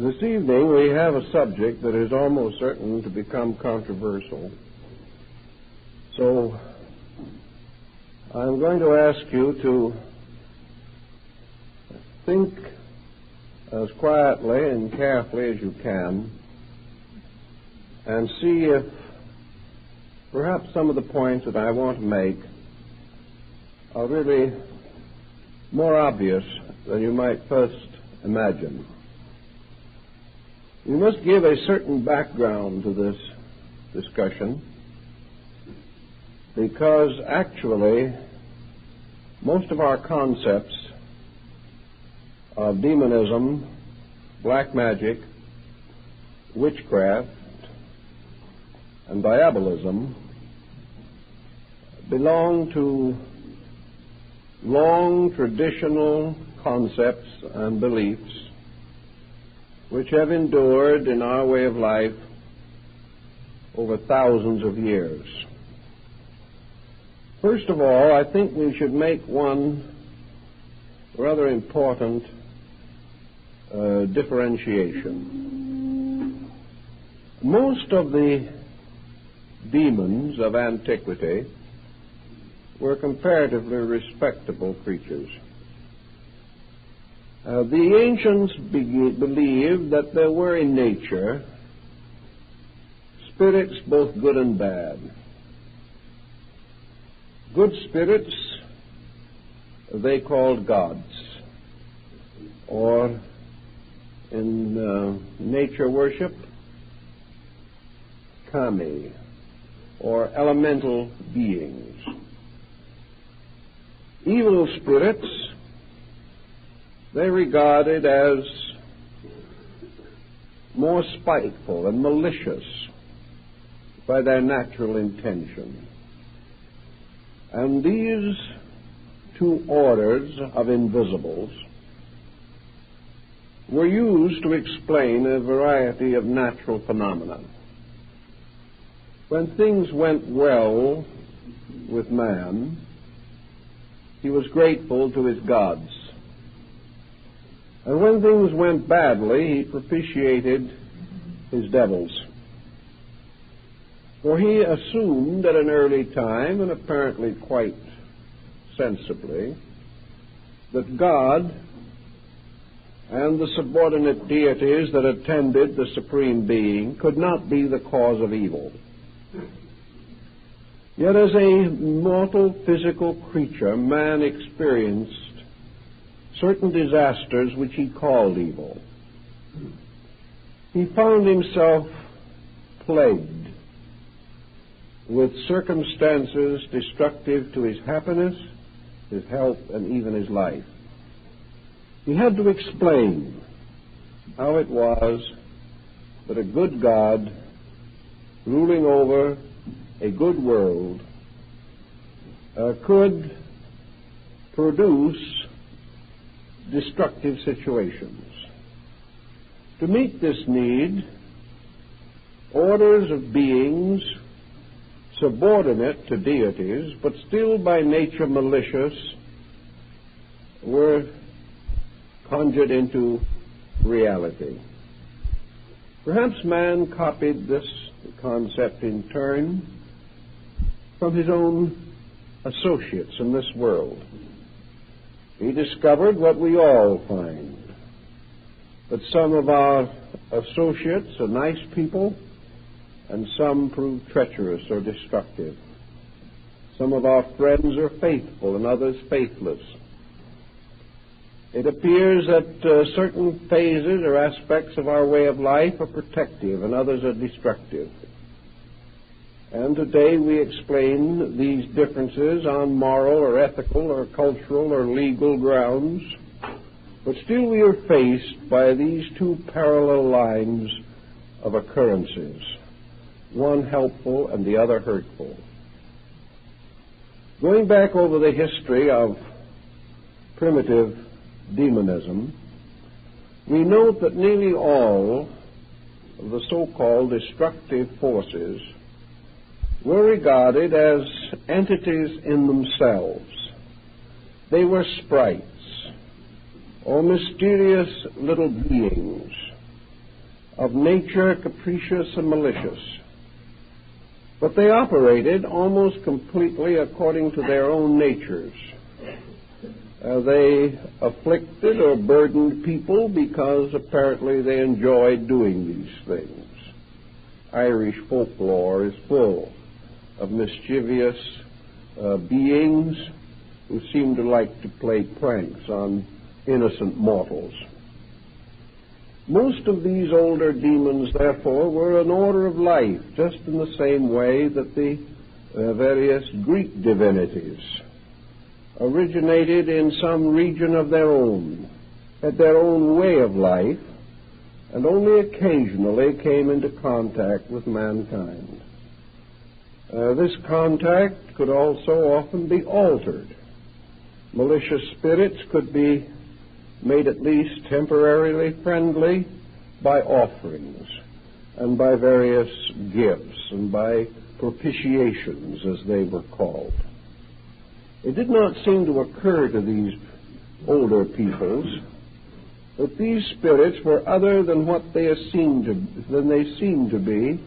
This evening we have a subject that is almost certain to become controversial. So I'm going to ask you to think as quietly and carefully as you can and see if perhaps some of the points that I want to make are really more obvious than you might first imagine. You must give a certain background to this discussion because actually most of our concepts of demonism, black magic, witchcraft, and diabolism belong to long traditional concepts and beliefs which have endured in our way of life over thousands of years. First of all, I think we should make one rather important differentiation. Most of the demons of antiquity were comparatively respectable creatures. The ancients believed that there were in nature spirits both good and bad. Good spirits they called gods, or in nature worship, kami, or elemental beings. Evil spirits they regarded as more spiteful and malicious by their natural intention. And these two orders of invisibles were used to explain a variety of natural phenomena. When things went well with man, he was grateful to his gods. And when things went badly, he propitiated his devils. For he assumed at an early time, and apparently quite sensibly, that God and the subordinate deities that attended the Supreme Being could not be the cause of evil. Yet as a mortal physical creature, man experienced certain disasters which he called evil. He found himself plagued with circumstances destructive to his happiness, his health, and even his life. He had to explain how it was that a good God ruling over a good world could produce destructive situations. To meet this need, orders of beings subordinate to deities, but still by nature malicious, were conjured into reality. Perhaps man copied this concept in turn from his own associates in this world. He discovered what we all find, that some of our associates are nice people and some prove treacherous or destructive. Some of our friends are faithful and others faithless. It appears that certain phases or aspects of our way of life are protective and others are destructive. And today we explain these differences on moral or ethical or cultural or legal grounds, but still we are faced by these two parallel lines of occurrences, one helpful and the other hurtful. Going back over the history of primitive demonism, we note that nearly all of the so-called destructive forces were regarded as entities in themselves. They were sprites or mysterious little beings of nature, capricious and malicious. But they operated almost completely according to their own natures. They afflicted or burdened people because apparently they enjoyed doing these things. Irish folklore is full of mischievous beings who seem to like to play pranks on innocent mortals. Most of these older demons, therefore, were an order of life, just in the same way that the various Greek divinities originated in some region of their own, had their own way of life, and only occasionally came into contact with mankind. This contact could also often be altered. Malicious spirits could be made at least temporarily friendly by offerings and by various gifts and by propitiations, as they were called. It did not seem to occur to these older peoples that these spirits were other than what they seemed to be,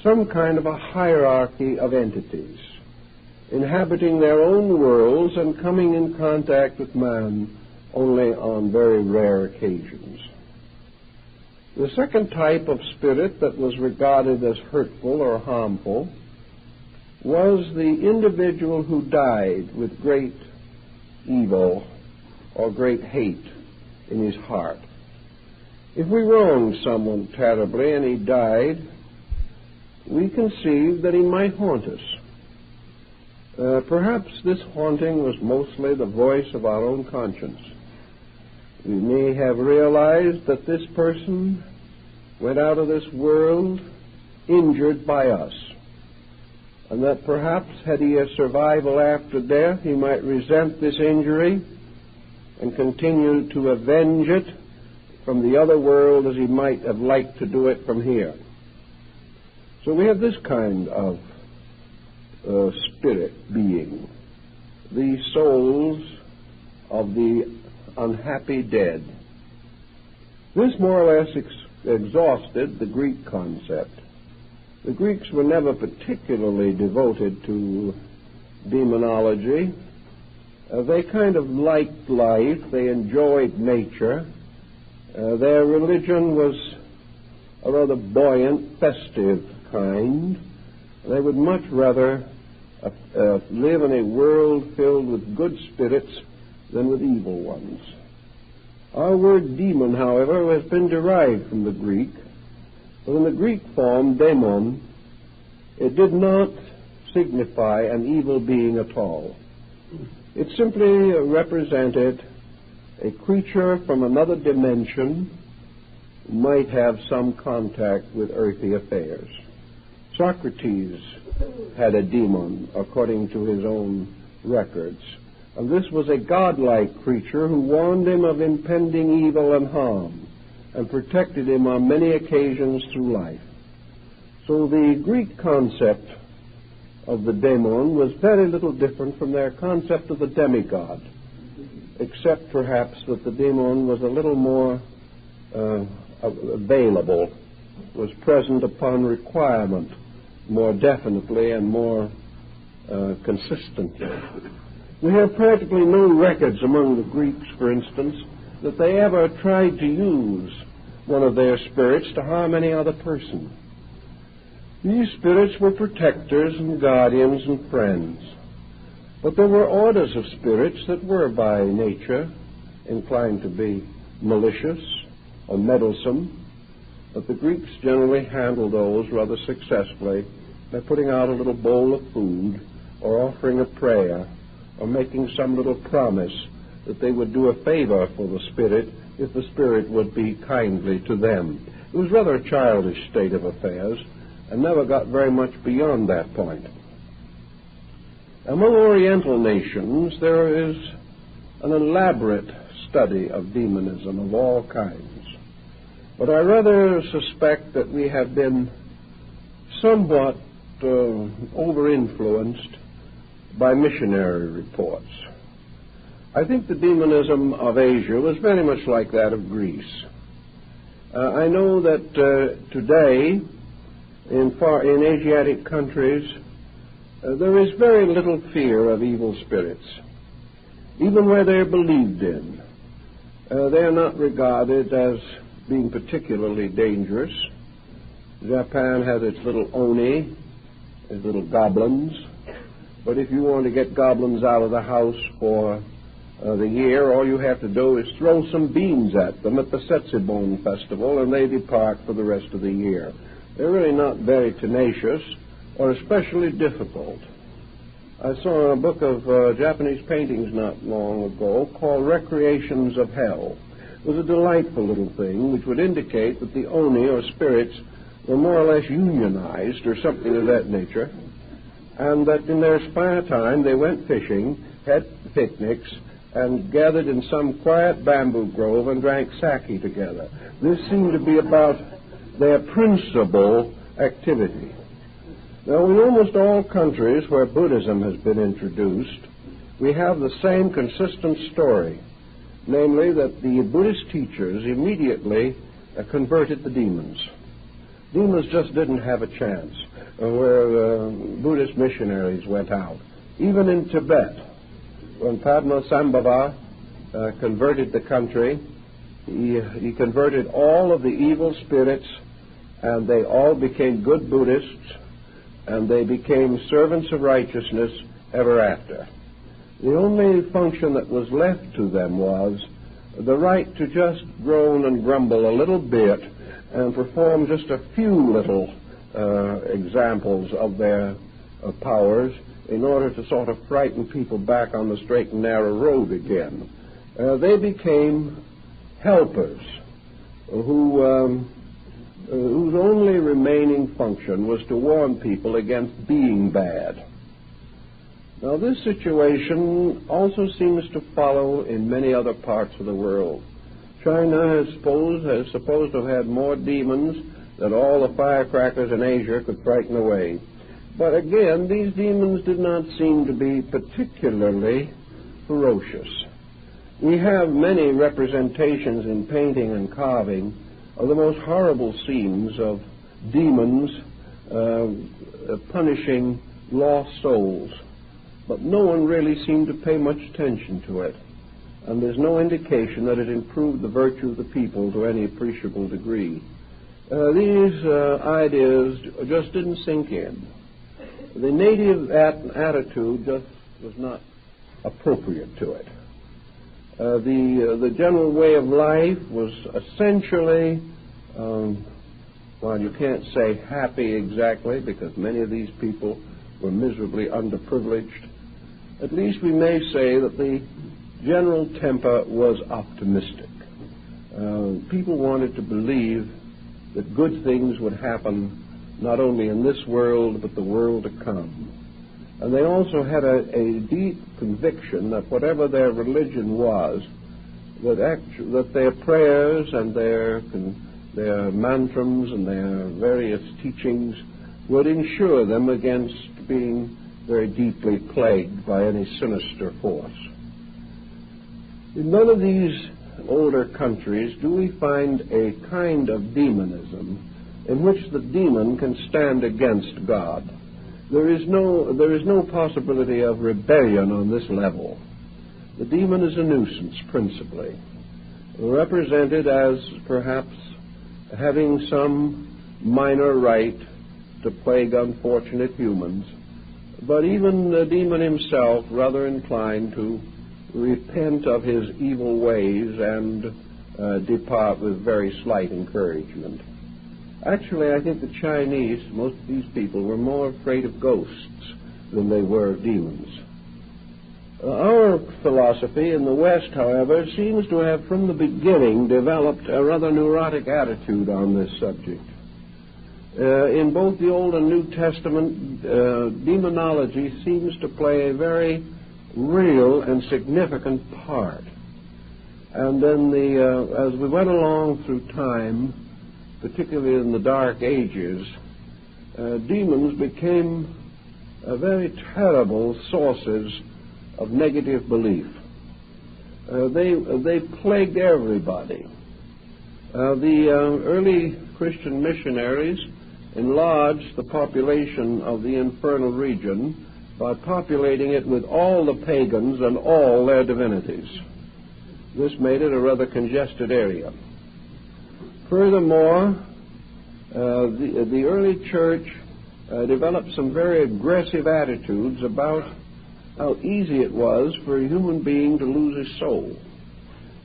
some kind of a hierarchy of entities, inhabiting their own worlds and coming in contact with man only on very rare occasions. The second type of spirit that was regarded as hurtful or harmful was the individual who died with great evil or great hate in his heart. If we wronged someone terribly and he died, we conceived that he might haunt us. Perhaps this haunting was mostly the voice of our own conscience. We may have realized that this person went out of this world injured by us, and that perhaps had he a survival after death, he might resent this injury and continue to avenge it from the other world as he might have liked to do it from here. So we have this kind of spirit being, the souls of the unhappy dead. This more or less exhausted the Greek concept. The Greeks were never particularly devoted to demonology. They kind of liked life. They enjoyed nature. Their religion was a rather buoyant, festive kind. They would much rather live in a world filled with good spirits than with evil ones. Our word demon, however, has been derived from the Greek. But in the Greek form, demon, it did not signify an evil being at all. It simply represented a creature from another dimension who might have some contact with earthly affairs. Socrates had a demon, according to his own records, and this was a godlike creature who warned him of impending evil and harm and protected him on many occasions through life. So the Greek concept of the demon was very little different from their concept of the demigod, except perhaps that the demon was a little more available, was present upon requirement more definitely and more consistently. We have practically no records among the Greeks, for instance, that they ever tried to use one of their spirits to harm any other person. These spirits were protectors and guardians and friends. But there were orders of spirits that were by nature inclined to be malicious or meddlesome, but the Greeks generally handled those rather successfully by putting out a little bowl of food or offering a prayer or making some little promise that they would do a favor for the spirit if the spirit would be kindly to them. It was rather a childish state of affairs and never got very much beyond that point. Among Oriental nations, there is an elaborate study of demonism of all kinds. But I rather suspect that we have been somewhat over-influenced by missionary reports. I think the demonism of Asia was very much like that of Greece. I know that today in Asiatic countries there is very little fear of evil spirits. Even where they're believed in, they are not regarded as being particularly dangerous. Japan has its little oni, its little goblins, but if you want to get goblins out of the house for the year, all you have to do is throw some beans at them at the Setsubon festival, and they depart for the rest of the year. They're really not very tenacious or especially difficult. I saw a book of Japanese paintings not long ago called Recreations of Hell. It was a delightful little thing which would indicate that the oni, or spirits, were more or less unionized or something of that nature, and that in their spare time they went fishing, had picnics, and gathered in some quiet bamboo grove and drank sake together. This seemed to be about their principal activity. Now, in almost all countries where Buddhism has been introduced, we have the same consistent story, namely that the Buddhist teachers immediately converted the demons. Demons just didn't have a chance where Buddhist missionaries went out. Even in Tibet, when Padmasambhava converted the country, he converted all of the evil spirits, and they all became good Buddhists, and they became servants of righteousness ever after. The only function that was left to them was the right to just groan and grumble a little bit and perform just a few little examples of their powers in order to sort of frighten people back on the straight and narrow road again. They became helpers whose only remaining function was to warn people against being bad. Now, this situation also seems to follow in many other parts of the world. China is supposed to have had more demons than all the firecrackers in Asia could frighten away. But again, these demons did not seem to be particularly ferocious. We have many representations in painting and carving of the most horrible scenes of demons punishing lost souls. But no one really seemed to pay much attention to it. And there's no indication that it improved the virtue of the people to any appreciable degree. These ideas just didn't sink in. The native attitude just was not appropriate to it. The general way of life was essentially, well, you can't say happy exactly, because many of these people were miserably underprivileged. At least we may say that the general temper was optimistic. People wanted to believe that good things would happen not only in this world but the world to come. And they also had a deep conviction that whatever their religion was, that their prayers and their mantrams and their various teachings would ensure them against being very deeply plagued by any sinister force. In none of these older countries do we find a kind of demonism in which the demon can stand against God. There is no possibility of rebellion on this level. The demon is a nuisance, principally, represented as perhaps having some minor right to plague unfortunate humans, but even the demon himself rather inclined to repent of his evil ways and depart with very slight encouragement. Actually, I think the Chinese, most of these people, were more afraid of ghosts than they were of demons. Our philosophy in the West, however, seems to have from the beginning developed a rather neurotic attitude on this subject. In both the Old and New Testament, demonology seems to play a very real and significant part. And then as we went along through time, particularly in the Dark Ages, demons became very terrible sources of negative belief. They plagued everybody. The early Christian missionaries enlarged the population of the infernal region by populating it with all the pagans and all their divinities. This made it a rather congested area. Furthermore, the early church developed some very aggressive attitudes about how easy it was for a human being to lose his soul.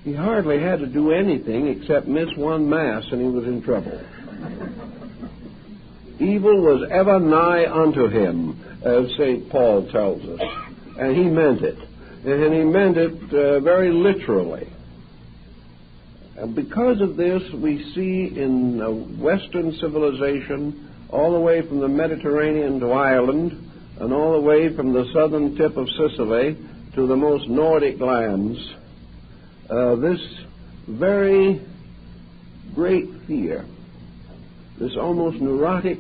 He hardly had to do anything except miss one Mass and he was in trouble. Evil was ever nigh unto him, as St. Paul tells us, and he meant it. And he meant it very literally. And because of this, we see in Western civilization, all the way from the Mediterranean to Ireland, and all the way from the southern tip of Sicily to the most Nordic lands, this very great fear, this almost neurotic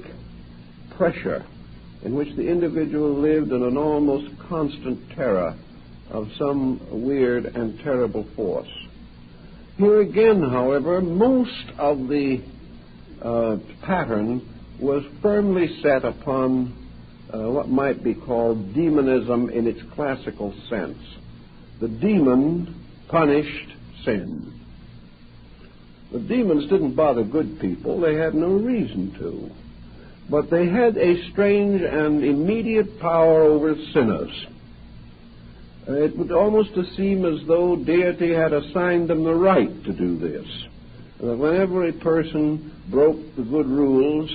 pressure in which the individual lived in an almost constant terror of some weird and terrible force. Here again, however, most of the pattern was firmly set upon what might be called demonism in its classical sense. The demon punished sin. The demons didn't bother good people. They had no reason to. But they had a strange and immediate power over sinners. It would almost seem as though deity had assigned them the right to do this. That whenever a person broke the good rules,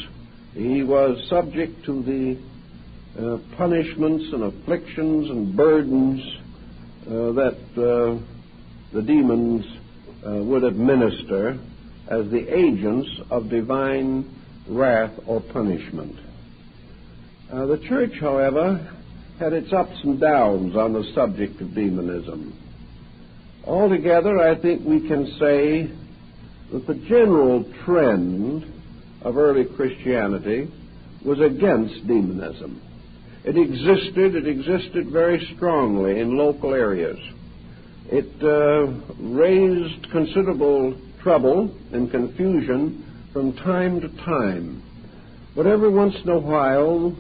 he was subject to the punishments and afflictions and burdens that the demons would administer as the agents of divine wrath or punishment. The church, however, had its ups and downs on the subject of demonism. Altogether, I think we can say that the general trend of early Christianity was against demonism. It existed very strongly in local areas. It raised considerable trouble and confusion from time to time. But every once in a while,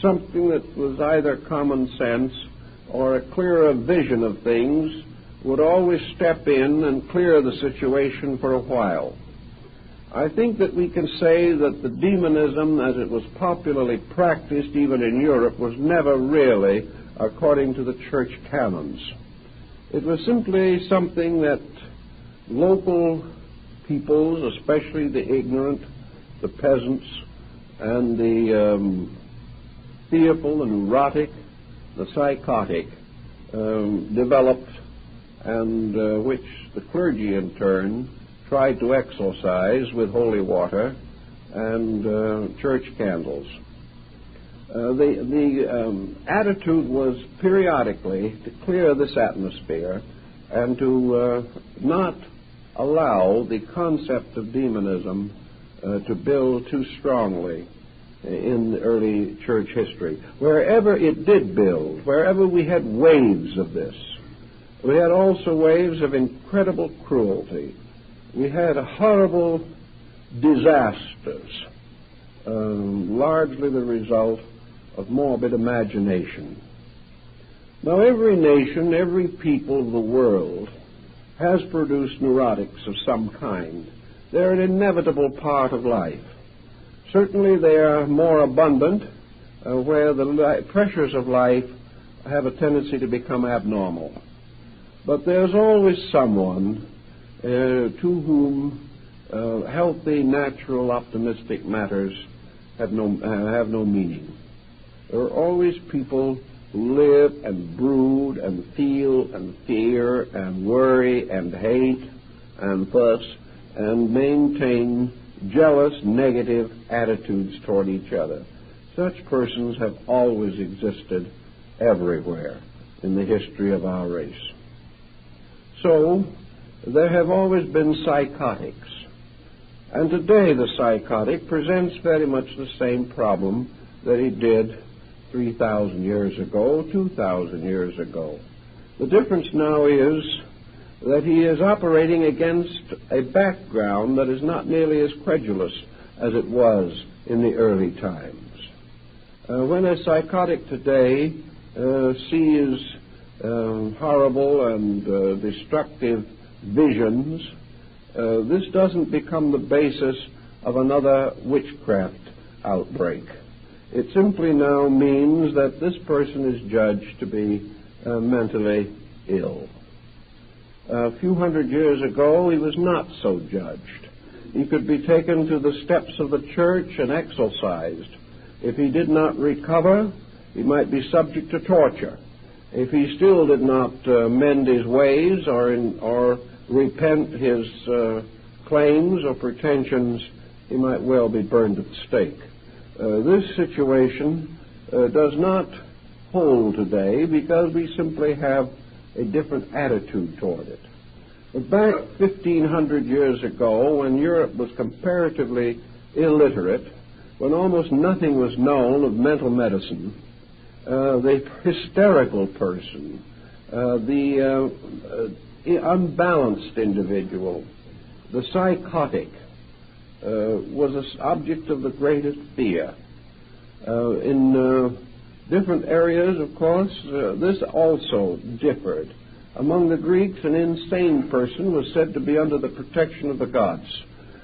something that was either common sense or a clearer vision of things would always step in and clear the situation for a while. I think that we can say that the demonism, as it was popularly practiced even in Europe, was never really according to the church canons. It was simply something that local peoples, especially the ignorant, the peasants, and the fearful, the neurotic, the psychotic, developed, and which the clergy in turn tried to exorcise with holy water and church candles. The attitude was periodically to clear this atmosphere and to not allow the concept of demonism to build too strongly in the early church history. Wherever it did build, wherever we had waves of this, we had also waves of incredible cruelty. We had horrible disasters, largely the result of morbid imagination. Now, every nation, every people of the world has produced neurotics of some kind. They're an inevitable part of life. Certainly they are more abundant where the pressures of life have a tendency to become abnormal. But there's always someone to whom healthy, natural, optimistic matters have no meaning. There are always people who live and brood and feel and fear and worry and hate and fuss and maintain jealous, negative attitudes toward each other. Such persons have always existed everywhere in the history of our race. So, there have always been psychotics. And today the psychotic presents very much the same problem that he did 3,000 years ago, 2,000 years ago. The difference now is that he is operating against a background that is not nearly as credulous as it was in the early times. When a psychotic today sees horrible and destructive visions, this doesn't become the basis of another witchcraft outbreak. It simply now means that this person is judged to be mentally ill. A few hundred years ago, he was not so judged. He could be taken to the steps of the church and exorcised. If he did not recover, he might be subject to torture. If he still did not mend his ways or repent his claims or pretensions, he might well be burned at the stake. This situation does not hold today because we simply have a different attitude toward it. But back 1,500 years ago, when Europe was comparatively illiterate, when almost nothing was known of mental medicine, the hysterical person, the unbalanced individual, the psychotic, was an object of the greatest fear. In different areas, of course, this also differed. Among the Greeks, an insane person was said to be under the protection of the gods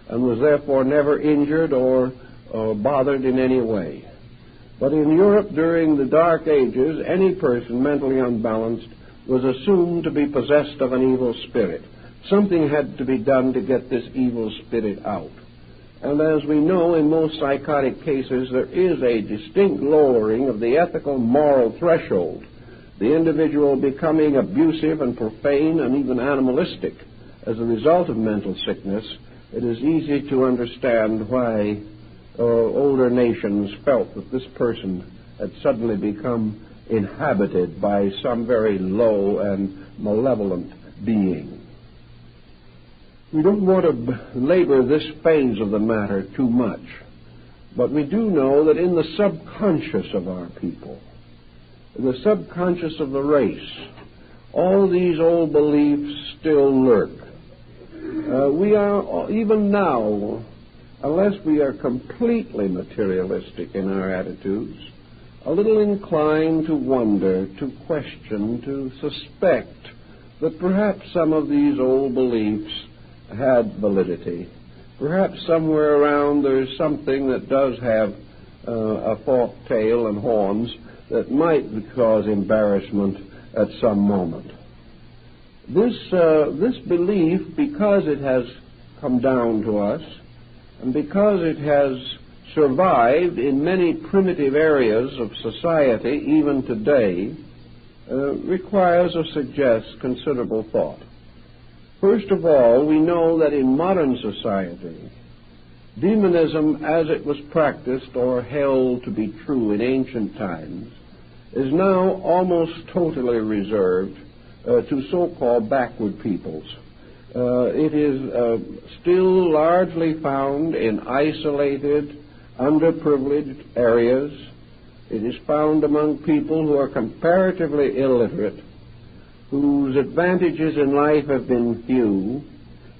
and was therefore never injured or bothered in any way. But in Europe during the Dark Ages, any person mentally unbalanced was assumed to be possessed of an evil spirit. Something had to be done to get this evil spirit out. And as we know, in most psychotic cases, there is a distinct lowering of the ethical moral threshold, the individual becoming abusive and profane and even animalistic as a result of mental sickness. It is easy to understand why older nations felt that this person had suddenly become inhabited by some very low and malevolent being. We don't want to labor this phase of the matter too much, but we do know that in the subconscious of our people, in the subconscious of the race, all these old beliefs still lurk. We are, even now, unless we are completely materialistic in our attitudes, a little inclined to wonder, to question, to suspect that perhaps some of these old beliefs had validity. Perhaps somewhere around there's something that does have a forked tail and horns that might cause embarrassment at some moment. This belief, because it has come down to us, and because it has survived in many primitive areas of society, even today, requires or suggests considerable thought. First of all, we know that in modern society, demonism as it was practiced or held to be true in ancient times is now almost totally reserved to so-called backward peoples. It is still largely found in isolated, underprivileged areas. It is found among people who are comparatively illiterate, whose advantages in life have been few,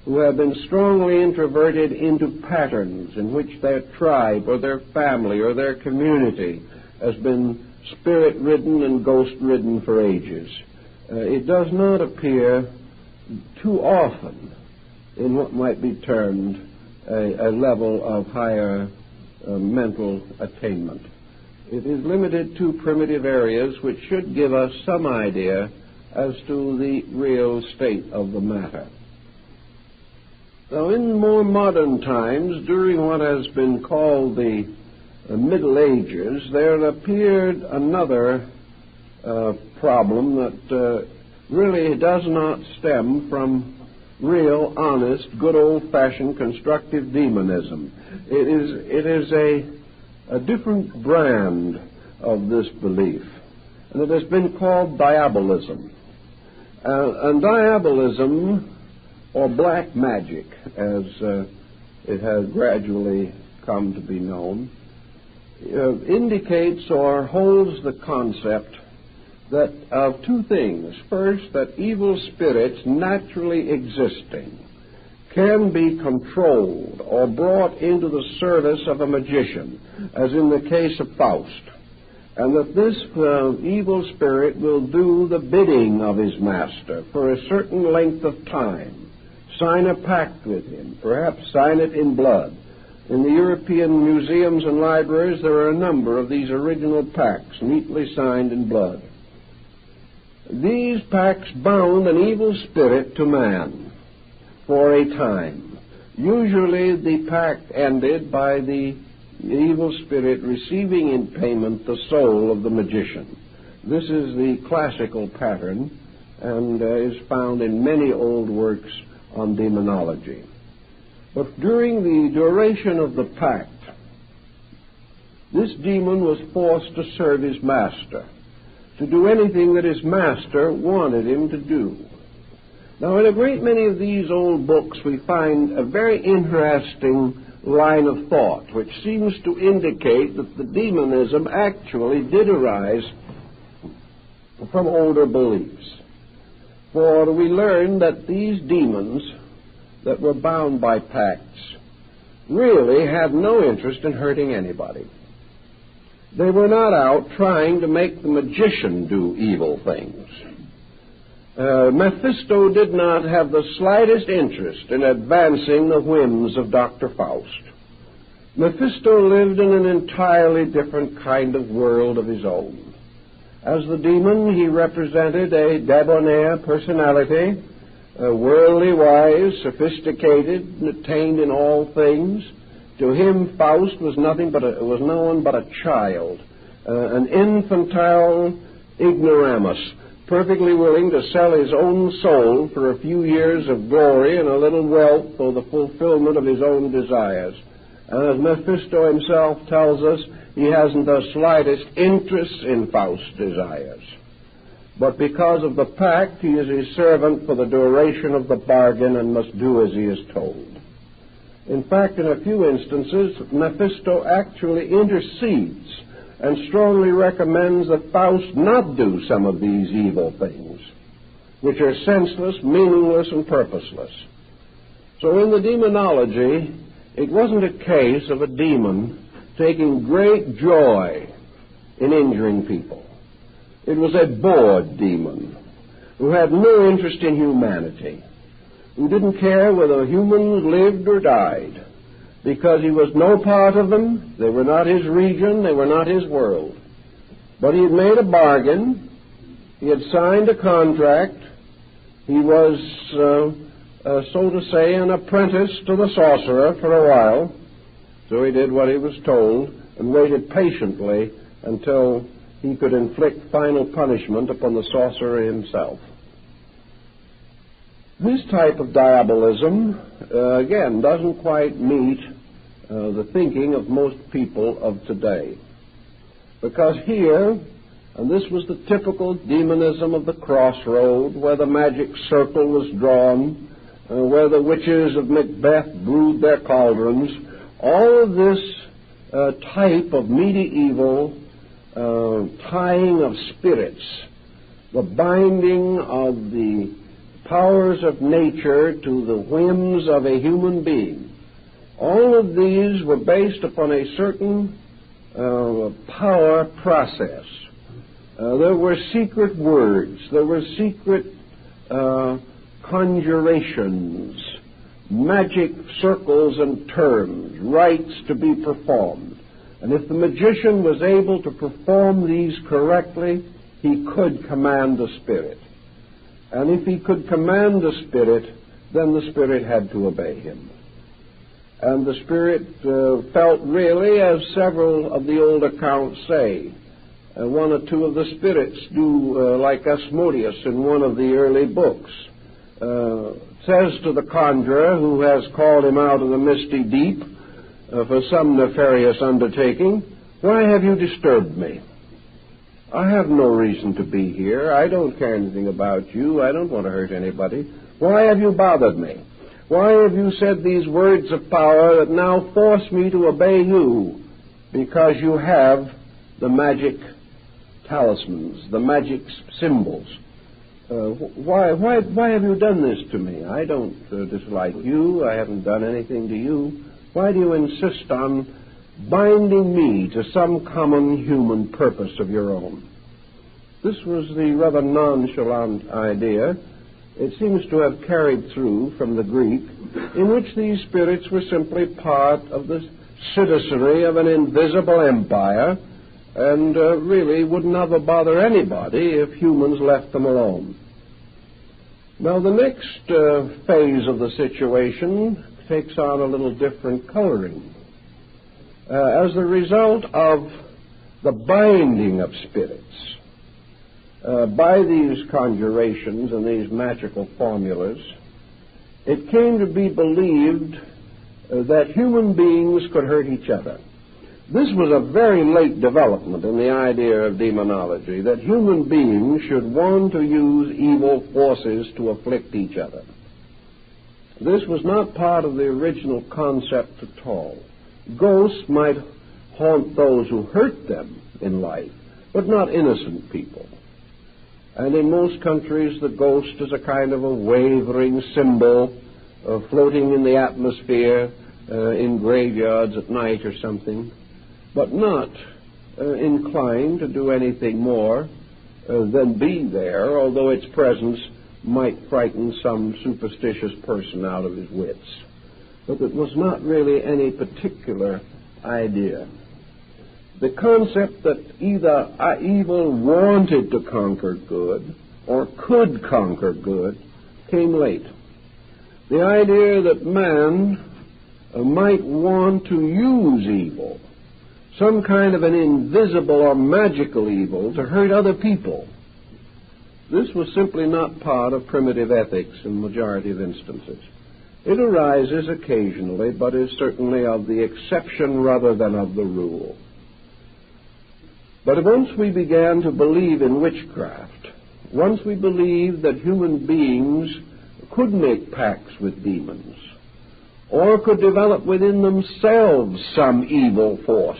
who have been strongly introverted into patterns in which their tribe or their family or their community has been spirit-ridden and ghost-ridden for ages. It does not appear too often in what might be termed a level of higher mental attainment. It is limited to primitive areas which should give us some idea as to the real state of the matter. Now, in more modern times, during what has been called the Middle Ages, there appeared another problem that really does not stem from real, honest, good old-fashioned constructive demonism. It is a different brand of this belief, and it has been called Diabolism. And Diabolism, or black magic, as it has gradually come to be known, indicates or holds the concept that of two things. First, that evil spirits naturally existing can be controlled or brought into the service of a magician, as in the case of Faust, and that this evil spirit will do the bidding of his master for a certain length of time, sign a pact with him, perhaps sign it in blood. In the European museums and libraries there are a number of these original pacts neatly signed in blood. These pacts bound an evil spirit to man for a time. Usually the pact ended by the evil spirit receiving in payment the soul of the magician. This is the classical pattern and is found in many old works on demonology. But during the duration of the pact, this demon was forced to serve his master, to do anything that his master wanted him to do. Now, in a great many of these old books, we find a very interesting line of thought, which seems to indicate that the demonism actually did arise from older beliefs. For we learn that these demons that were bound by pacts really had no interest in hurting anybody. They were not out trying to make the magician do evil things. Mephisto did not have the slightest interest in advancing the whims of Dr. Faust. Mephisto lived in an entirely different kind of world of his own. As the demon, he represented a debonair personality, worldly wise, sophisticated, and attained in all things. To him, Faust was no one but a child, an infantile ignoramus, perfectly willing to sell his own soul for a few years of glory and a little wealth or the fulfillment of his own desires. And as Mephisto himself tells us, he hasn't the slightest interest in Faust's desires. But because of the pact, he is his servant for the duration of the bargain and must do as he is told. In fact, in a few instances, Mephisto actually intercedes and strongly recommends that Faust not do some of these evil things, which are senseless, meaningless, and purposeless. So in the demonology, it wasn't a case of a demon taking great joy in injuring people. It was a bored demon who had no interest in humanity, who didn't care whether humans lived or died, because he was no part of them. They were not his region, they were not his world. But he had made a bargain, he had signed a contract, he was, so to say, an apprentice to the sorcerer for a while, so he did what he was told and waited patiently until he could inflict final punishment upon the sorcerer himself. This type of diabolism, again, doesn't quite meet the thinking of most people of today. Because here, and this was the typical demonism of the crossroad, where the magic circle was drawn, where the witches of Macbeth brewed their cauldrons, all of this type of medieval tying of spirits, the binding of the powers of nature to the whims of a human being, all of these were based upon a certain power process. There were secret words, there were secret conjurations, magic circles and terms, rites to be performed. And if the magician was able to perform these correctly, he could command the spirit. And if he could command the spirit, then the spirit had to obey him. And the spirit felt really, as several of the old accounts say. One or two of the spirits do, like Asmodeus in one of the early books, says to the conjurer who has called him out of the misty deep for some nefarious undertaking, "Why have you disturbed me? I have no reason to be here. I don't care anything about you. I don't want to hurt anybody. Why have you bothered me? Why have you said these words of power that now force me to obey you? Because you have the magic talismans, the magic symbols. Why have you done this to me? I don't dislike you. I haven't done anything to you. Why do you insist on binding me to some common human purpose of your own? This was the rather nonchalant idea. It seems to have carried through from the Greek, in which these spirits were simply part of the citizenry of an invisible empire, and really would never bother anybody if humans left them alone. Now, the next phase of the situation takes on a little different coloring. As a result of the binding of spirits by these conjurations and these magical formulas, it came to be believed that human beings could hurt each other. This was a very late development in the idea of demonology, that human beings should want to use evil forces to afflict each other. This was not part of the original concept at all. Ghosts might haunt those who hurt them in life, but not innocent people. And in most countries, the ghost is a kind of a wavering symbol floating in the atmosphere in graveyards at night or something, but not inclined to do anything more than be there, although its presence might frighten some superstitious person out of his wits. But it was not really any particular idea. The concept that either evil wanted to conquer good or could conquer good came late. The idea that man might want to use evil, some kind of an invisible or magical evil, to hurt other people. This was simply not part of primitive ethics in the majority of instances. It arises occasionally, but is certainly of the exception rather than of the rule. But once we began to believe in witchcraft, once we believed that human beings could make pacts with demons, or could develop within themselves some evil force,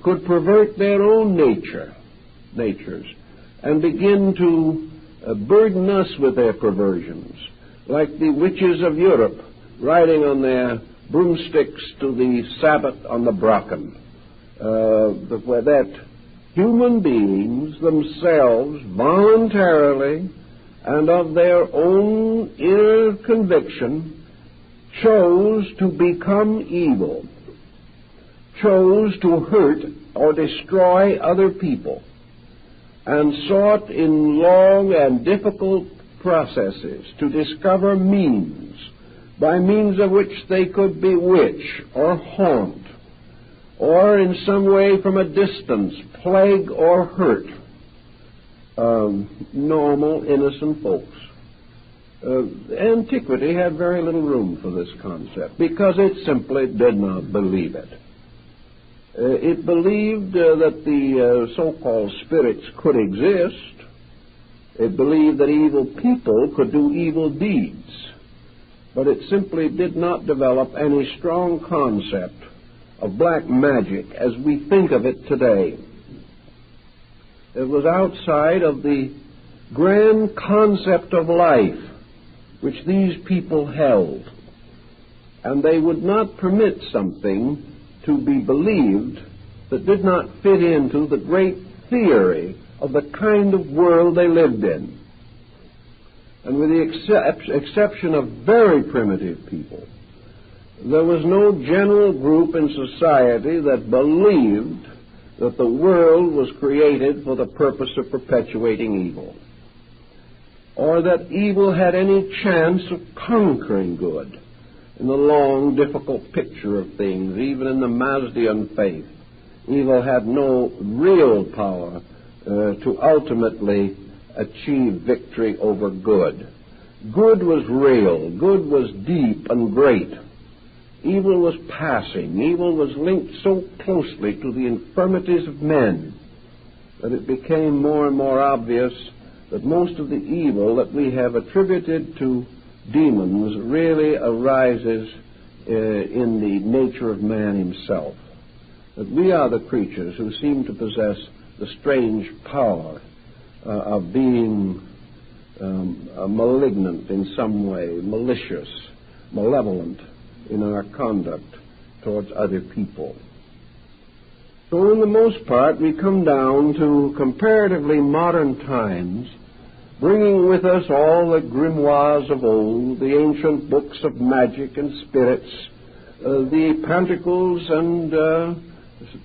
could pervert their own natures, and begin to burden us with their perversions, like the witches of Europe riding on their broomsticks to the Sabbath on the Brocken, where that human beings themselves voluntarily and of their own inner conviction chose to become evil, chose to hurt or destroy other people, and sought in long and difficult processes to discover means by means of which they could bewitch or haunt, or in some way from a distance plague or hurt normal, innocent folks. Antiquity had very little room for this concept because it simply did not believe it. It believed that the so-called spirits could exist. It believed that evil people could do evil deeds. But it simply did not develop any strong concept of black magic as we think of it today. It was outside of the grand concept of life which these people held. And they would not permit something to be believed that did not fit into the great theory of the kind of world they lived in. And with the exception of very primitive people, there was no general group in society that believed that the world was created for the purpose of perpetuating evil, or that evil had any chance of conquering good. In the long, difficult picture of things, even in the Mazdian faith, evil had no real power to ultimately achieve victory over good. Good was real. Good was deep and great. Evil was passing. Evil was linked so closely to the infirmities of men that it became more and more obvious that most of the evil that we have attributed to demons really arises in the nature of man himself. That we are the creatures who seem to possess the strange power of being malignant in some way, malicious, malevolent in our conduct towards other people. So in the most part, we come down to comparatively modern times, bringing with us all the grimoires of old, the ancient books of magic and spirits, the panticles and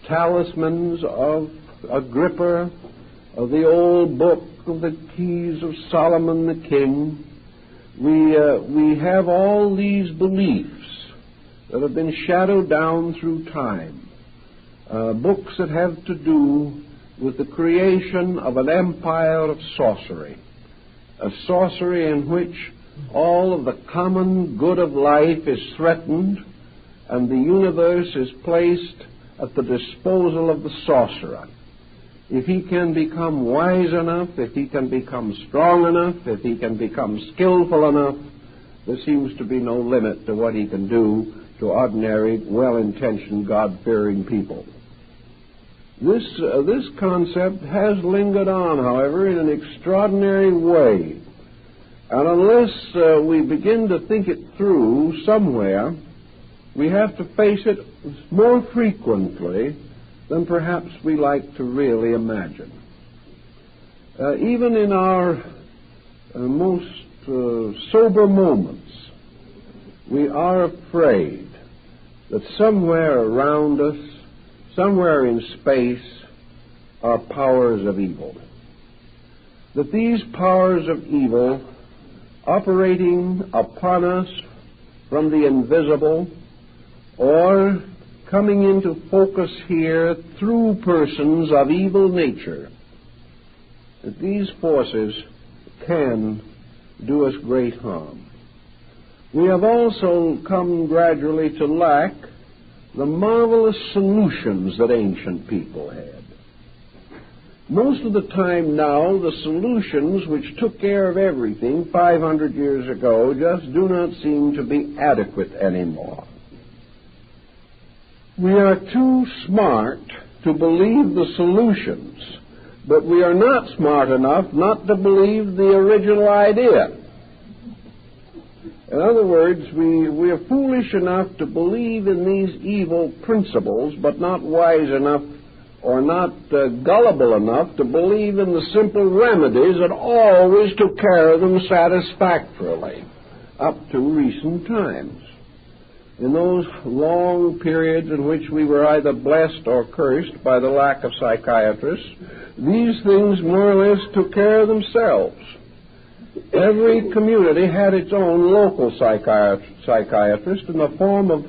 talismans of Agrippa, of the old book of the keys of Solomon the king. We have all these beliefs that have been shadowed down through time. Books that have to do with the creation of an empire of sorcery, a sorcery in which all of the common good of life is threatened and the universe is placed at the disposal of the sorcerer. If he can become wise enough, if he can become strong enough, if he can become skillful enough, there seems to be no limit to what he can do to ordinary, well-intentioned, God-fearing people. This concept has lingered on, however, in an extraordinary way. And unless we begin to think it through somewhere, we have to face it more frequently than perhaps we like to really imagine. Even in our most sober moments, we are afraid that somewhere around us, somewhere in space, are powers of evil. That these powers of evil, operating upon us from the invisible, or coming into focus here through persons of evil nature, that these forces can do us great harm. We have also come gradually to lack the marvelous solutions that ancient people had. Most of the time now, the solutions which took care of everything 500 years ago just do not seem to be adequate anymore. We are too smart to believe the solutions, but we are not smart enough not to believe the original idea. In other words, we are foolish enough to believe in these evil principles, but not wise enough or not gullible enough to believe in the simple remedies that always took care of them satisfactorily up to recent times. In those long periods in which we were either blessed or cursed by the lack of psychiatrists, these things more or less took care of themselves. Every community had its own local psychiatrist in the form of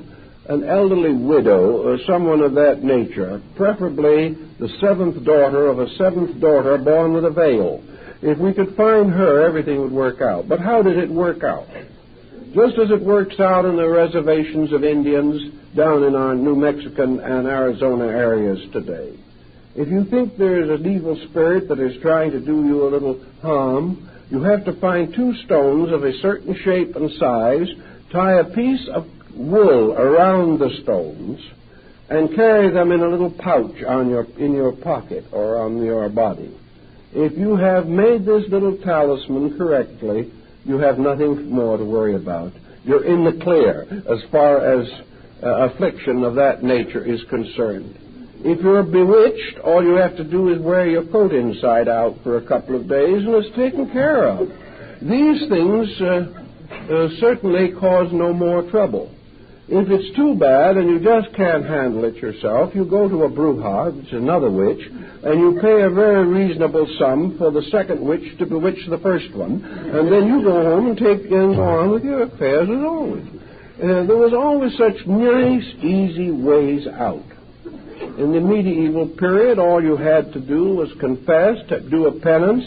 an elderly widow or someone of that nature, preferably the seventh daughter of a seventh daughter born with a veil. If we could find her, everything would work out. But how did it work out? Just as it works out in the reservations of Indians down in our New Mexican and Arizona areas today. If you think there is an evil spirit that is trying to do you a little harm, you have to find two stones of a certain shape and size, tie a piece of wool around the stones, and carry them in a little pouch in your pocket or on your body. If you have made this little talisman correctly, you have nothing more to worry about. You're in the clear as far as affliction of that nature is concerned. If you're bewitched, all you have to do is wear your coat inside out for a couple of days and it's taken care of. These things certainly cause no more trouble. If it's too bad and you just can't handle it yourself, you go to a bruja, which is another witch, and you pay a very reasonable sum for the second witch to bewitch the first one, and then you go home and go on with your affairs as always. There was always such nice, easy ways out. In the medieval period, all you had to do was confess, do a penance,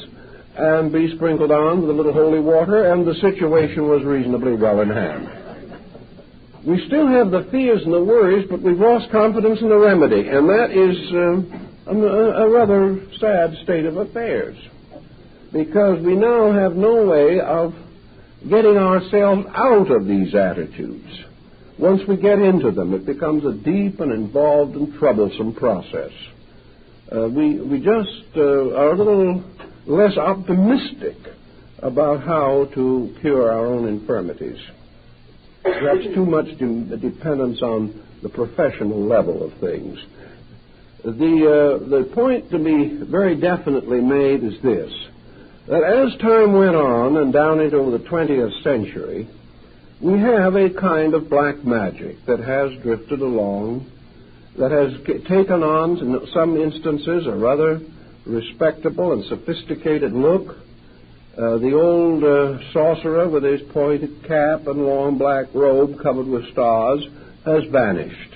and be sprinkled on with a little holy water, and the situation was reasonably well in hand. We still have the fears and the worries, but we've lost confidence in the remedy, and that is a rather sad state of affairs, because we now have no way of getting ourselves out of these attitudes. Once we get into them, it becomes a deep and involved and troublesome process. we just are a little less optimistic about how to cure our own infirmities. Perhaps too much dependence on the professional level of things. The point to be very definitely made is this, that as time went on and down into the 20th century, we have a kind of black magic that has drifted along, that has taken on, in some instances, a rather respectable and sophisticated look. The old sorcerer with his pointed cap and long black robe covered with stars has vanished.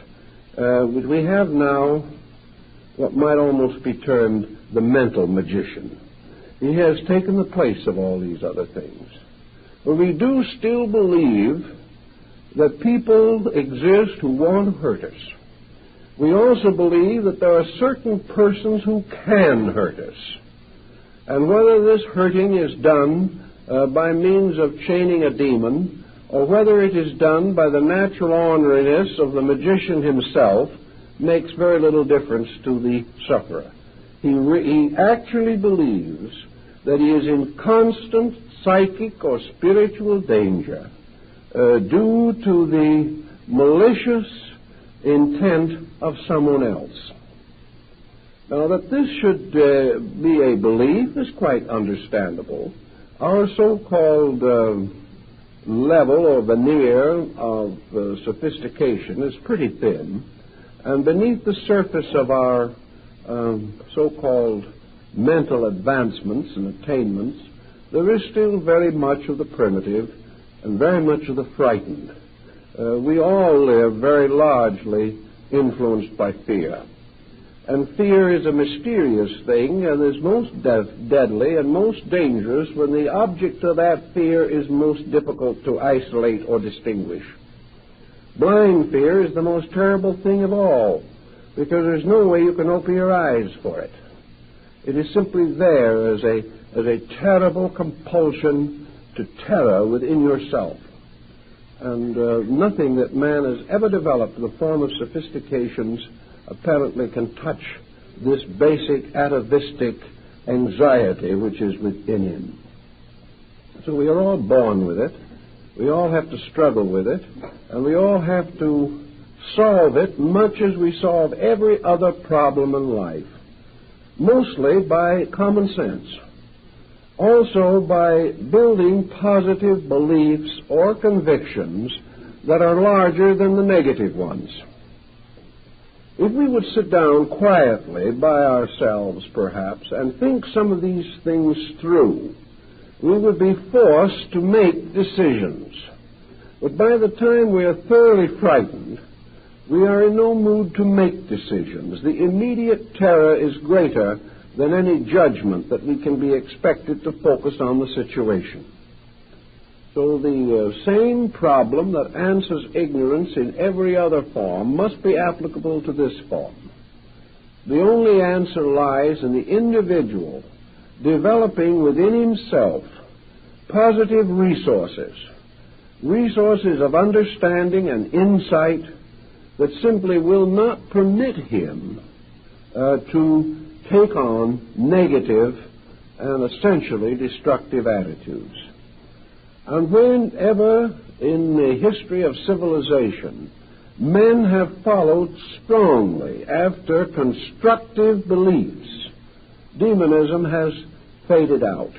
We have now what might almost be termed the mental magician. He has taken the place of all these other things. But we do still believe that people exist who want to hurt us. We also believe that there are certain persons who can hurt us. And whether this hurting is done by means of chaining a demon, or whether it is done by the natural orneriness of the magician himself, makes very little difference to the sufferer. He actually believes that he is in constant psychic or spiritual danger due to the malicious intent of someone else. Now, that this should be a belief is quite understandable. Our so-called level or veneer of sophistication is pretty thin, and beneath the surface of our so-called mental advancements and attainments, there is still very much of the primitive and very much of the frightened. We all live very largely influenced by fear. And fear is a mysterious thing and is most deadly and most dangerous when the object of that fear is most difficult to isolate or distinguish. Blind fear is the most terrible thing of all, because there's no way you can open your eyes for it. It is simply there as a terrible compulsion to terror within yourself. And nothing that man has ever developed in the form of sophistications apparently can touch this basic atavistic anxiety which is within him. So we are all born with it. We all have to struggle with it, and we all have to solve it much as we solve every other problem in life, mostly by common sense, also by building positive beliefs or convictions that are larger than the negative ones. If we would sit down quietly by ourselves, perhaps, and think some of these things through, we would be forced to make decisions. But by the time we are thoroughly frightened, we are in no mood to make decisions. The immediate terror is greater than any judgment that we can be expected to focus on the situation. So the same problem that answers ignorance in every other form must be applicable to this form. The only answer lies in the individual developing within himself positive resources of understanding and insight that simply will not permit him to take on negative and essentially destructive attitudes. And whenever in the history of civilization men have followed strongly after constructive beliefs, demonism has faded out.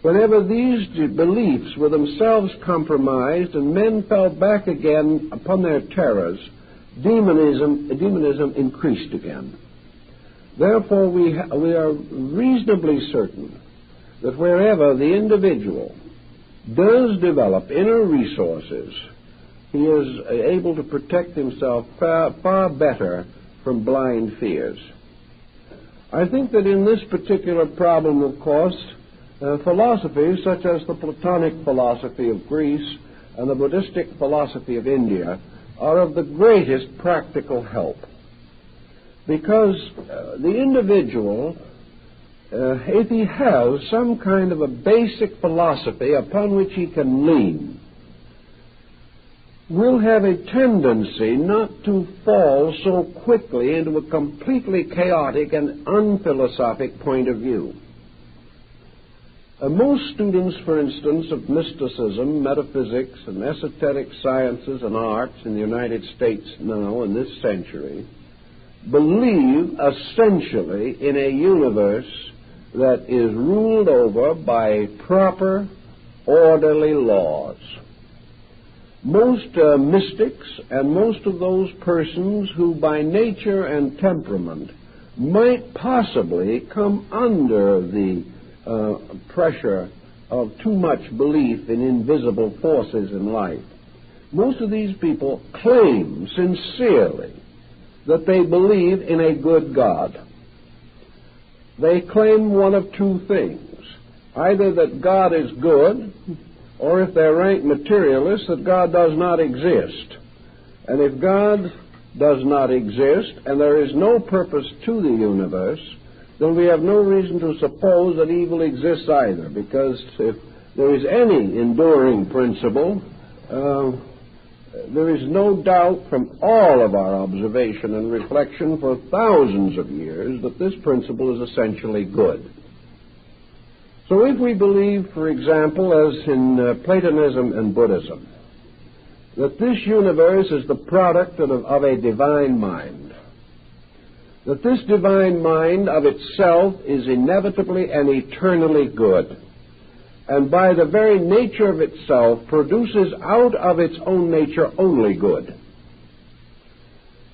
Whenever these beliefs were themselves compromised and men fell back again upon their terrors, demonism increased again. Therefore, we are reasonably certain that wherever the individual does develop inner resources, he is able to protect himself far better from blind fears. I think that in this particular problem, of course, philosophies such as the Platonic philosophy of Greece and the Buddhistic philosophy of India are of the greatest practical help, because the individual, if he has some kind of a basic philosophy upon which he can lean, will have a tendency not to fall so quickly into a completely chaotic and unphilosophic point of view. Most students, for instance, of mysticism, metaphysics, and esoteric sciences and arts in the United States now in this century believe essentially in a universe that is ruled over by proper, orderly laws. Most mystics and most of those persons who by nature and temperament might possibly come under the pressure of too much belief in invisible forces in life, most of these people claim sincerely that they believe in a good God. They claim one of two things: either that God is good, or if they're rank materialists, that God does not exist. And if God does not exist, and there is no purpose to the universe, then we have no reason to suppose that evil exists either, because if there is any enduring principle, there is no doubt from all of our observation and reflection for thousands of years that this principle is essentially good. So if we believe, for example, as in Platonism and Buddhism, that this universe is the product of a divine mind, that this divine mind of itself is inevitably and eternally good, and by the very nature of itself produces out of its own nature only good.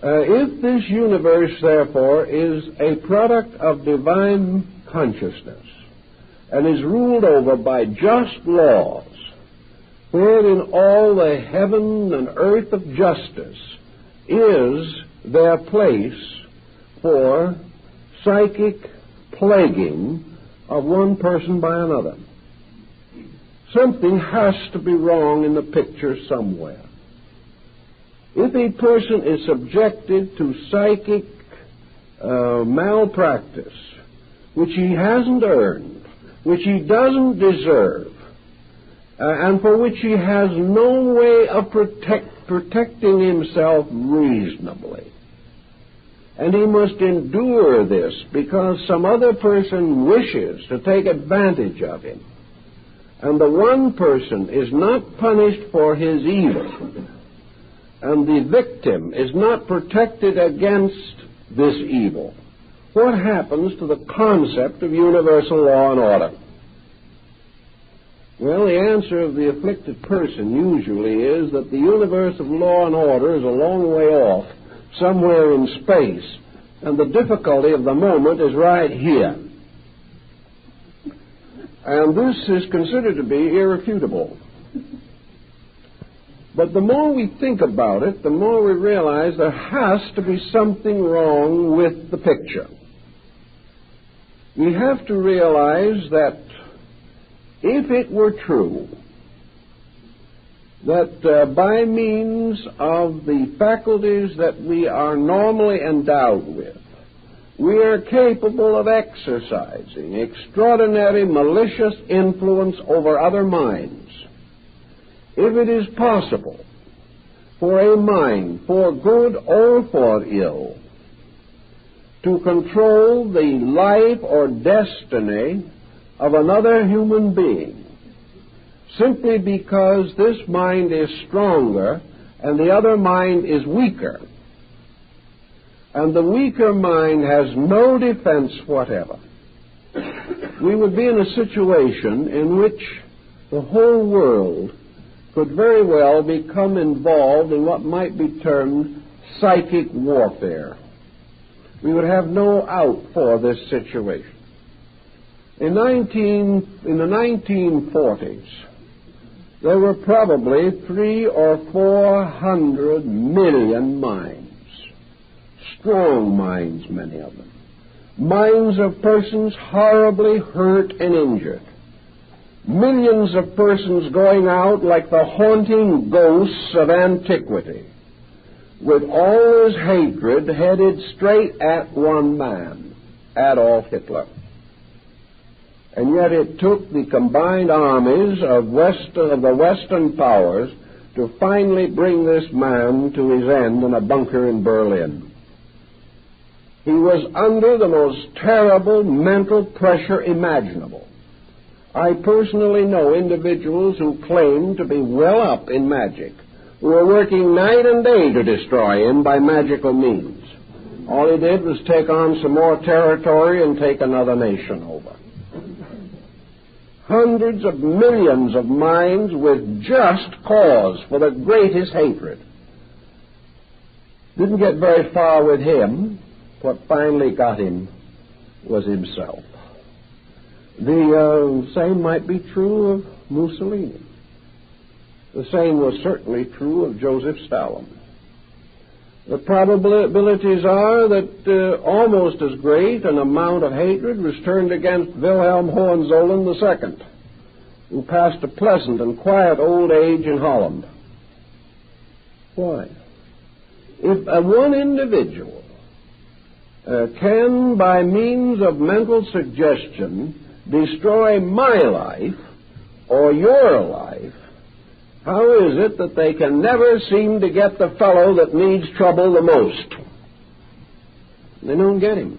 If this universe, therefore, is a product of divine consciousness and is ruled over by just laws, wherein all the heaven and earth of justice is their place for psychic plaguing of one person by another, something has to be wrong in the picture somewhere. If a person is subjected to psychic malpractice, which he hasn't earned, which he doesn't deserve, and for which he has no way of protecting himself reasonably, and he must endure this because some other person wishes to take advantage of him, and the one person is not punished for his evil, and the victim is not protected against this evil, what happens to the concept of universal law and order? Well, the answer of the afflicted person usually is that the universe of law and order is a long way off, somewhere in space, and the difficulty of the moment is right here. And this is considered to be irrefutable. But the more we think about it, the more we realize there has to be something wrong with the picture. We have to realize that if it were true that by means of the faculties that we are normally endowed with, we are capable of exercising extraordinary malicious influence over other minds, if it is possible for a mind, for good or for ill, to control the life or destiny of another human being, simply because this mind is stronger and the other mind is weaker, and the weaker mind has no defense whatever, we would be in a situation in which the whole world could very well become involved in what might be termed psychic warfare. We would have no out for this situation. In the 1940s, there were probably 300 or 400 million minds, strong minds, many of them, minds of persons horribly hurt and injured, millions of persons going out like the haunting ghosts of antiquity, with all his hatred headed straight at one man, Adolf Hitler. And yet it took the combined armies of the Western powers to finally bring this man to his end in a bunker in Berlin. He was under the most terrible mental pressure imaginable. I personally know individuals who claim to be well up in magic, who were working night and day to destroy him by magical means. All he did was take on some more territory and take another nation over. Hundreds of millions of minds with just cause for the greatest hatred. Didn't get very far with him. What finally got him was himself. The same might be true of Mussolini. The same was certainly true of Joseph Stalin. The probabilities are that almost as great an amount of hatred was turned against Wilhelm Hohenzollern II, who passed a pleasant and quiet old age in Holland. Why? If one individual can, by means of mental suggestion, destroy my life or your life, how is it that they can never seem to get the fellow that needs trouble the most? They don't get him.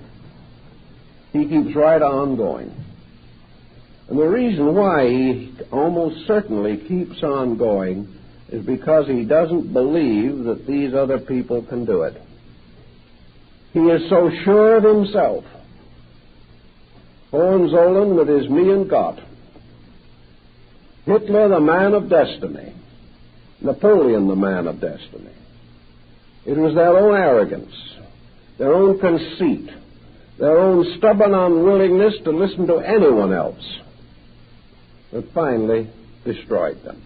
He keeps right on going. And the reason why he almost certainly keeps on going is because he doesn't believe that these other people can do it. He is so sure of himself. Hohenzollern with his me and Gott. Hitler, the man of destiny. Napoleon, the man of destiny. It was their own arrogance, their own conceit, their own stubborn unwillingness to listen to anyone else that finally destroyed them.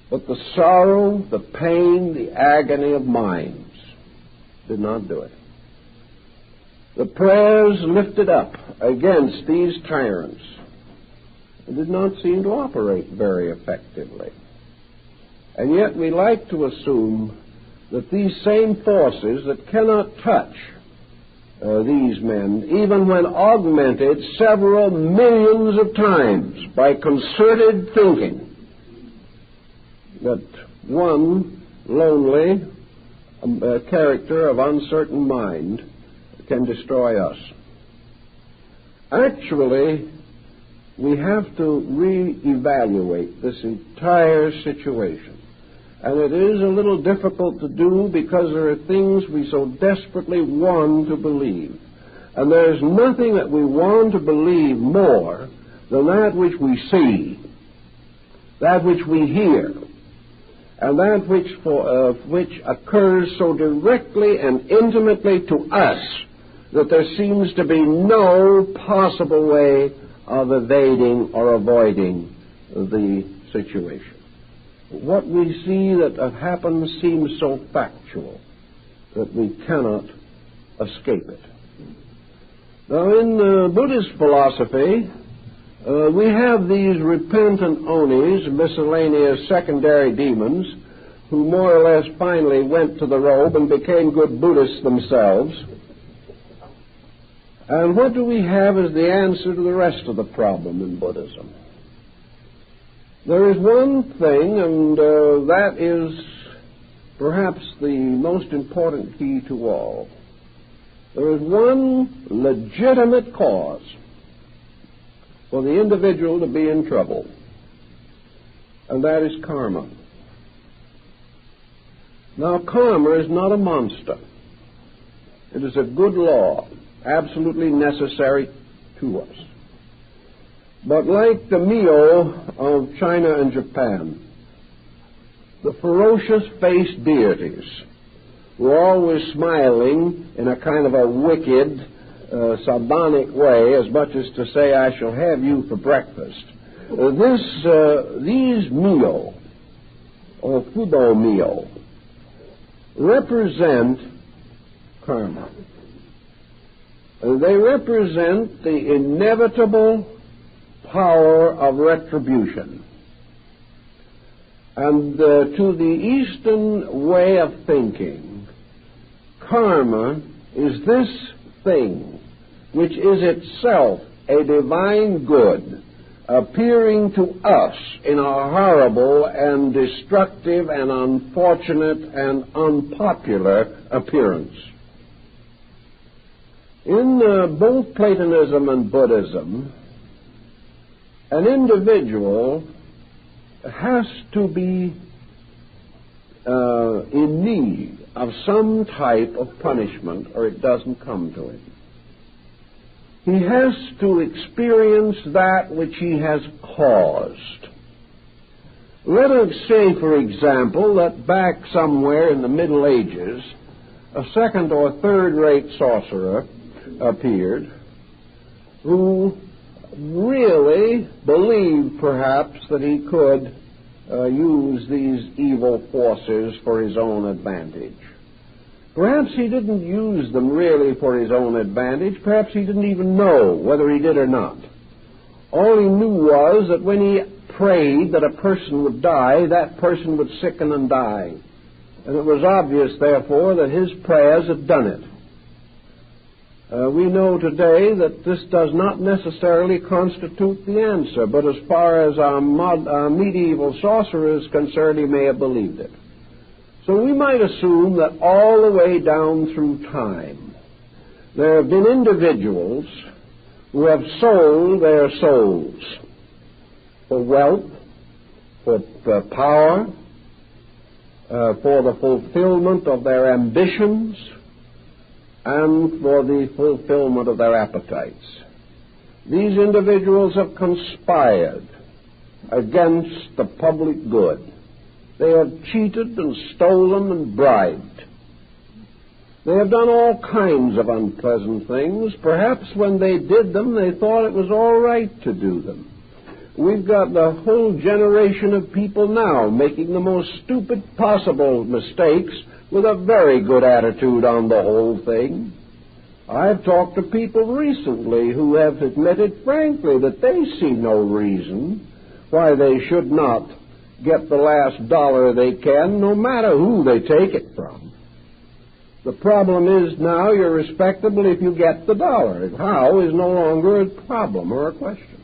But the sorrow, the pain, the agony of minds did not do it. The prayers lifted up against these tyrants did not seem to operate very effectively. And yet we like to assume that these same forces that cannot touch these men, even when augmented several millions of times by concerted thinking, that one lonely character of uncertain mind can destroy us. Actually, we have to re-evaluate this entire situation. And it is a little difficult to do because there are things we so desperately want to believe. And there is nothing that we want to believe more than that which we see, that which we hear, and that which occurs so directly and intimately to us that there seems to be no possible way of evading or avoiding the situation. What we see that happens seems so factual that we cannot escape it. Now, in Buddhist philosophy, we have these repentant onis, miscellaneous secondary demons, who more or less finally went to the robe and became good Buddhists themselves. And what do we have as the answer to the rest of the problem in Buddhism? There is one thing, and that is perhaps the most important key to all. There is one legitimate cause for the individual to be in trouble, and that is karma. Now, karma is not a monster. It is a good law, absolutely necessary to us. But like the Mio of China and Japan, the ferocious-faced deities were always smiling in a kind of a wicked, sardonic way, as much as to say, I shall have you for breakfast. These Mio, or Fudo Mio, represent karma. They represent the inevitable power of retribution. And to the Eastern way of thinking, karma is this thing which is itself a divine good appearing to us in a horrible and destructive and unfortunate and unpopular appearance. In both Platonism and Buddhism, an individual has to be in need of some type of punishment, or it doesn't come to him. He has to experience that which he has caused. Let us say, for example, that back somewhere in the Middle Ages, a second or third-rate sorcerer appeared who really believed, perhaps, that he could use these evil forces for his own advantage. Perhaps he didn't use them really for his own advantage. Perhaps he didn't even know whether he did or not. All he knew was that when he prayed that a person would die, that person would sicken and die. And it was obvious, therefore, that his prayers had done it. We know today that this does not necessarily constitute the answer, but as far as our medieval sorcerer is concerned, he may have believed it. So we might assume that all the way down through time, there have been individuals who have sold their souls for wealth, for power, for the fulfillment of their ambitions, and for the fulfillment of their appetites. These individuals have conspired against the public good. They have cheated and stolen and bribed. They have done all kinds of unpleasant things. Perhaps when they did them, they thought it was all right to do them. We've got the whole generation of people now making the most stupid possible mistakes with a very good attitude on the whole thing. I've talked to people recently who have admitted frankly that they see no reason why they should not get the last dollar they can, no matter who they take it from. The problem is now you're respectable if you get the dollar. How is no longer a problem or a question.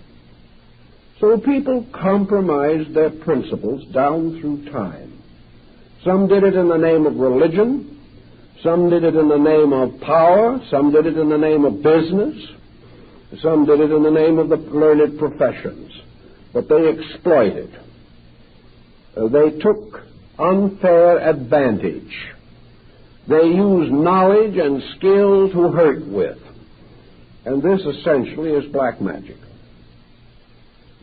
So people compromised their principles down through time. Some did it in the name of religion. Some did it in the name of power. Some did it in the name of business. Some did it in the name of the learned professions. But they exploited. They took unfair advantage. They used knowledge and skill to hurt with. And this essentially is black magic.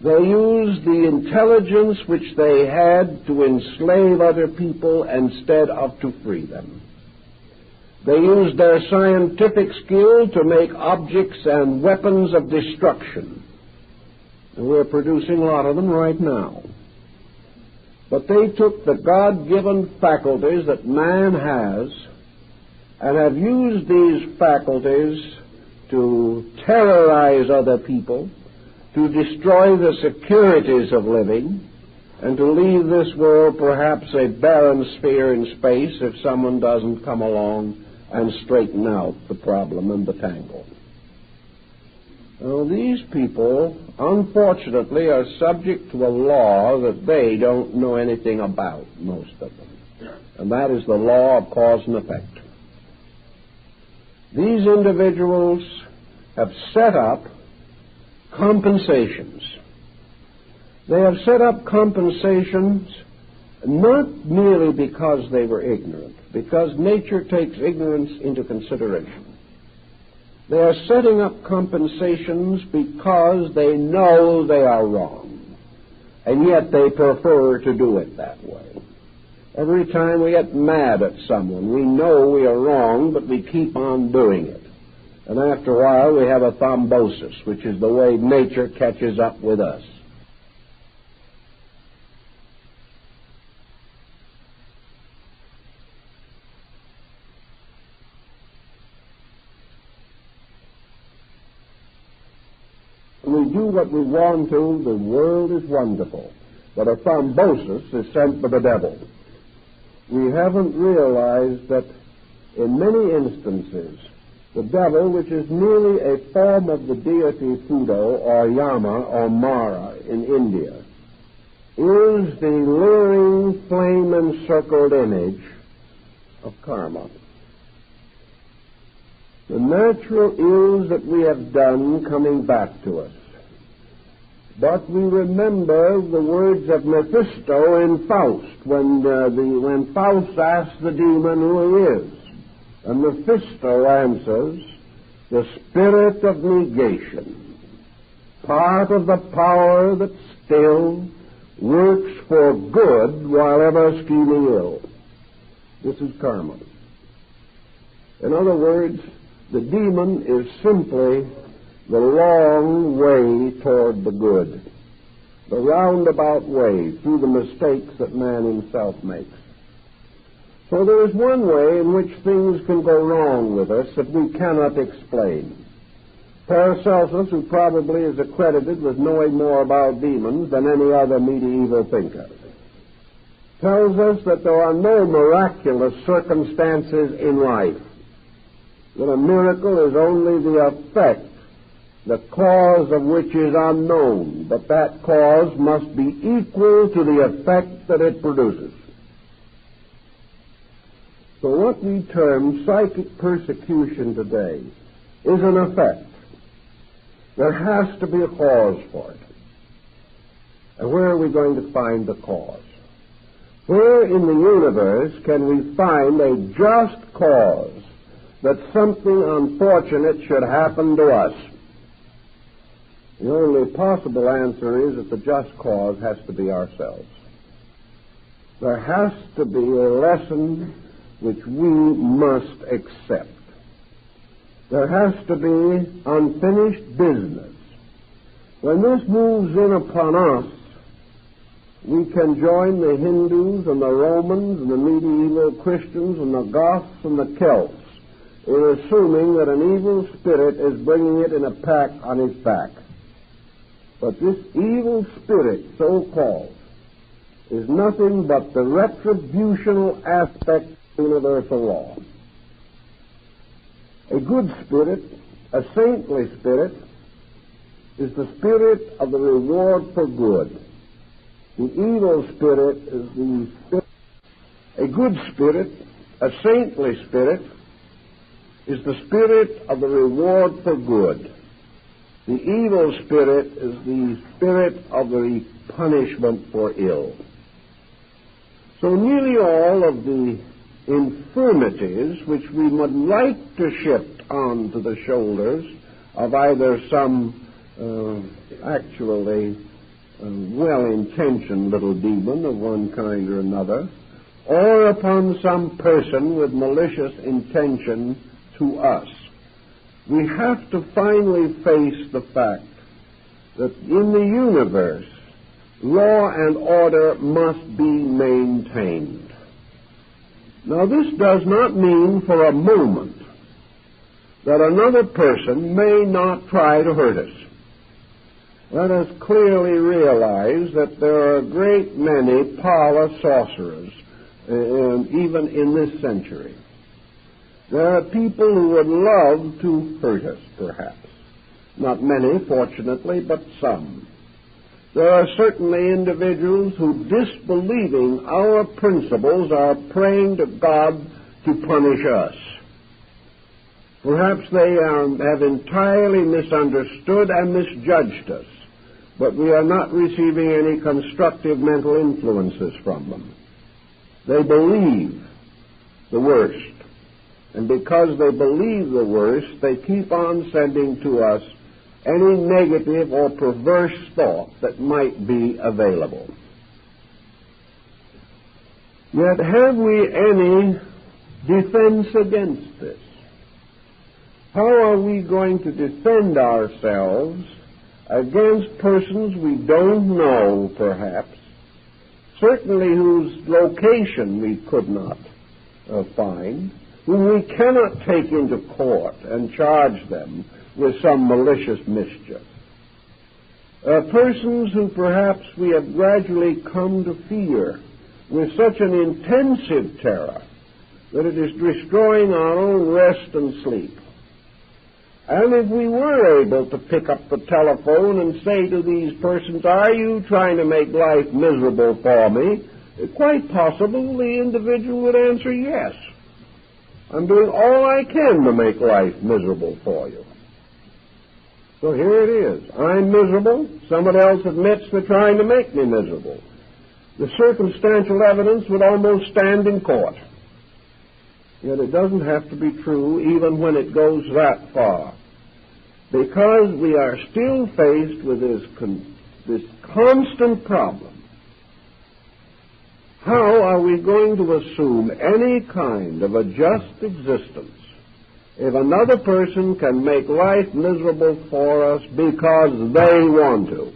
They used the intelligence which they had to enslave other people instead of to free them. They used their scientific skill to make objects and weapons of destruction. And we're producing a lot of them right now. But they took the God-given faculties that man has and have used these faculties to terrorize other people, to destroy the securities of living, and to leave this world perhaps a barren sphere in space if someone doesn't come along and straighten out the problem and the tangle. Now, these people, unfortunately, are subject to a law that they don't know anything about, most of them, and that is the law of cause and effect. These individuals have set up compensations. They have set up compensations not merely because they were ignorant, because nature takes ignorance into consideration. They are setting up compensations because they know they are wrong, and yet they prefer to do it that way. Every time we get mad at someone, we know we are wrong, but we keep on doing it. And after a while, we have a thrombosis, which is the way nature catches up with us. When we do what we want to, the world is wonderful. But a thrombosis is sent by the devil. We haven't realized that in many instances, The devil, which is merely a form of the deity Fudo or Yama or Mara in India, is the luring, flame-encircled image of karma. The natural ills that we have done coming back to us. But we remember the words of Mephisto in Faust, when Faust asks the demon who he is. And Mephisto answers, the spirit of negation, part of the power that still works for good while ever scheming ill. This is karma. In other words, the demon is simply the long way toward the good, the roundabout way through the mistakes that man himself makes. So there is one way in which things can go wrong with us that we cannot explain. Paracelsus, who probably is accredited with knowing more about demons than any other medieval thinker, tells us that there are no miraculous circumstances in life, that a miracle is only the effect, the cause of which is unknown, but that cause must be equal to the effect that it produces. So what we term psychic persecution today is an effect. There has to be a cause for it. And where are we going to find the cause? Where in the universe can we find a just cause that something unfortunate should happen to us? The only possible answer is that the just cause has to be ourselves. There has to be a lesson which we must accept. There has to be unfinished business. When this moves in upon us, we can join the Hindus and the Romans and the medieval Christians and the Goths and the Celts in assuming that an evil spirit is bringing it in a pack on its back. But this evil spirit, so-called, is nothing but the retributional aspect of universal law. A good spirit, a saintly spirit, is the spirit of the reward for good. The evil spirit is the spirit. A good spirit, a saintly spirit, is the spirit of the reward for good. The evil spirit is the spirit of the punishment for ill. So nearly all of the infirmities which we would like to shift onto the shoulders of either some actually well-intentioned little demon of one kind or another, or upon some person with malicious intention to us, we have to finally face the fact that in the universe, law and order must be maintained. Now, this does not mean for a moment that another person may not try to hurt us. Let us clearly realize that there are a great many parlor sorcerers, even in this century. There are people who would love to hurt us, perhaps. Not many, fortunately, but some. There are certainly individuals who, disbelieving our principles, are praying to God to punish us. Perhaps they have entirely misunderstood and misjudged us, but we are not receiving any constructive mental influences from them. They believe the worst. And because they believe the worst, they keep on sending to us any negative or perverse thought that might be available. Yet have we any defense against this? How are we going to defend ourselves against persons we don't know, perhaps, certainly whose location we could not find, whom we cannot take into court and charge them with some malicious mischief? Persons who perhaps we have gradually come to fear with such an intensive terror that it is destroying our own rest and sleep. And if we were able to pick up the telephone and say to these persons, are you trying to make life miserable for me? It's quite possible the individual would answer yes. I'm doing all I can to make life miserable for you. So here it is. I'm miserable. Someone else admits they're trying to make me miserable. The circumstantial evidence would almost stand in court. Yet it doesn't have to be true even when it goes that far. Because we are still faced with this constant problem. How are we going to assume any kind of a just existence if another person can make life miserable for us because they want to,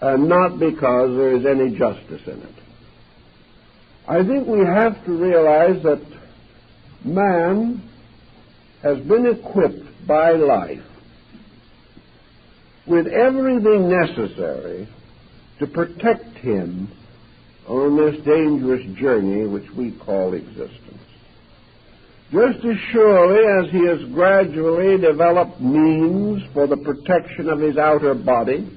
and not because there is any justice in it? I think we have to realize that man has been equipped by life with everything necessary to protect him on this dangerous journey which we call existence. Just as surely as he has gradually developed means for the protection of his outer body,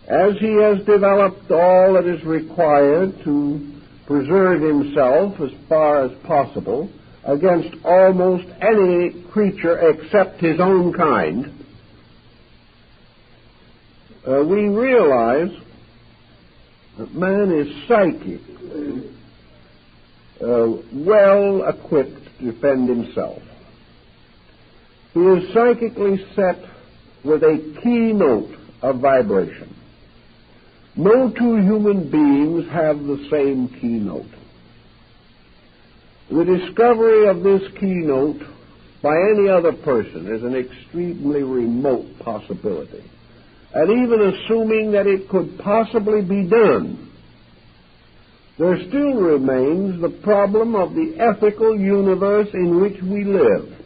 as he has developed all that is required to preserve himself as far as possible against almost any creature except his own kind, we realize that man is psychically well equipped to defend himself. He is psychically set with a key note of vibration. No two human beings have the same key note. The discovery of this key note by any other person is an extremely remote possibility. And even assuming that it could possibly be done, there still remains the problem of the ethical universe in which we live.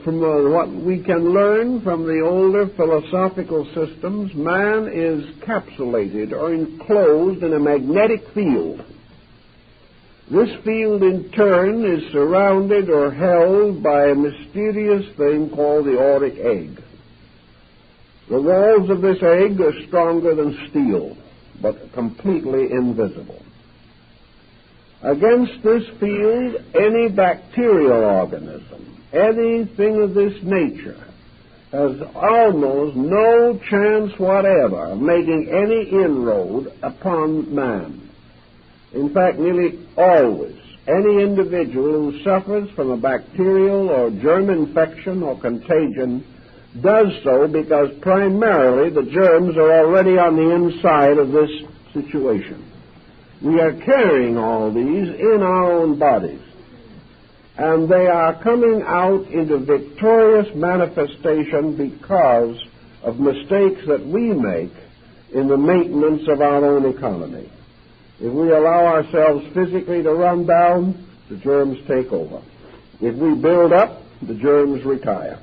From what we can learn from the older philosophical systems, man is capsulated or enclosed in a magnetic field. This field, in turn, is surrounded or held by a mysterious thing called the auric egg. The walls of this egg are stronger than steel, but completely invisible. Against this field, any bacterial organism, anything of this nature, has almost no chance whatever of making any inroad upon man. In fact, nearly always, any individual who suffers from a bacterial or germ infection or contagion does so because primarily the germs are already on the inside of this situation. We are carrying all these in our own bodies, and they are coming out into victorious manifestation because of mistakes that we make in the maintenance of our own economy. If we allow ourselves physically to run down, the germs take over. If we build up, the germs retire.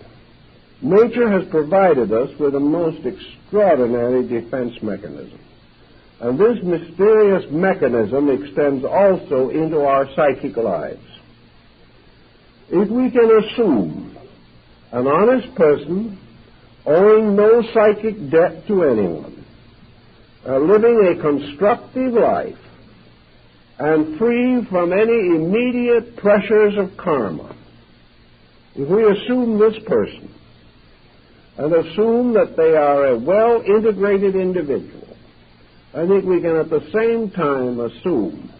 Nature has provided us with a most extraordinary defense mechanism. And this mysterious mechanism extends also into our psychic lives. If we can assume an honest person owing no psychic debt to anyone, living a constructive life, and free from any immediate pressures of karma, if we assume this person and assume that they are a well-integrated individual, I think we can at the same time assume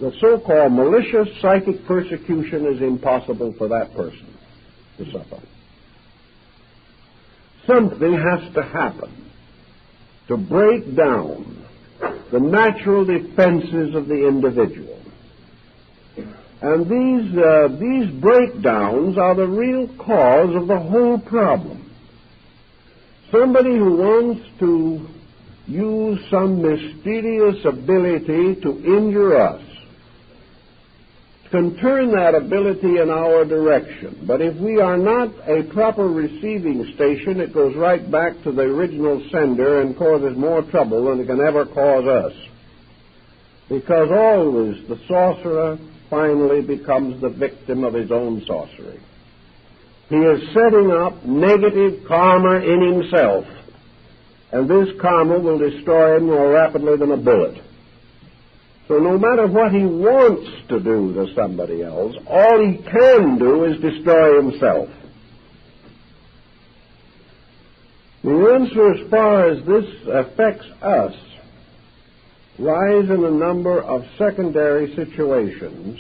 that so-called malicious psychic persecution is impossible for that person to suffer. Something has to happen to break down the natural defenses of the individual. And these breakdowns are the real cause of the whole problem. Somebody who wants to use some mysterious ability to injure us can turn that ability in our direction. But if we are not a proper receiving station, it goes right back to the original sender and causes more trouble than it can ever cause us. Because always the sorcerer finally becomes the victim of his own sorcery. He is setting up negative karma in himself, and this karma will destroy him more rapidly than a bullet. So no matter what he wants to do to somebody else, all he can do is destroy himself. The answer as far as this affects us lies in a number of secondary situations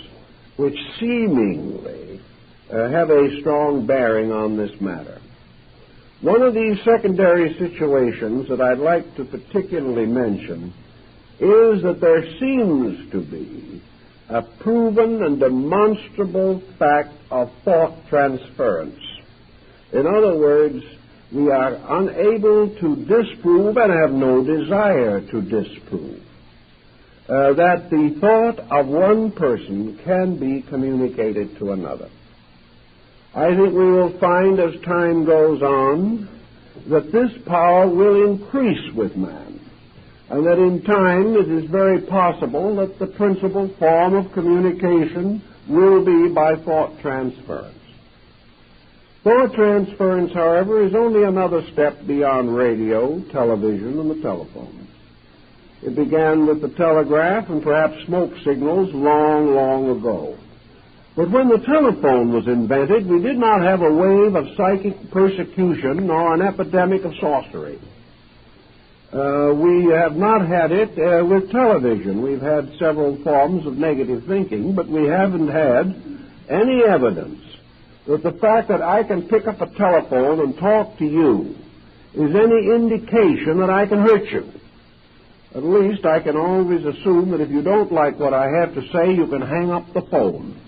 which seemingly have a strong bearing on this matter. One of these secondary situations that I'd like to particularly mention is that there seems to be a proven and demonstrable fact of thought transference. In other words, we are unable to disprove and have no desire to disprove that the thought of one person can be communicated to another. I think we will find as time goes on that this power will increase with man, and that in time it is very possible that the principal form of communication will be by thought transference. Thought transference, however, is only another step beyond radio, television, and the telephone. It began with the telegraph and perhaps smoke signals long, long ago. But when the telephone was invented, we did not have a wave of psychic persecution nor an epidemic of sorcery. We have not had it with television. We've had several forms of negative thinking, but we haven't had any evidence that the fact that I can pick up a telephone and talk to you is any indication that I can hurt you. At least I can always assume that if you don't like what I have to say, you can hang up the phone.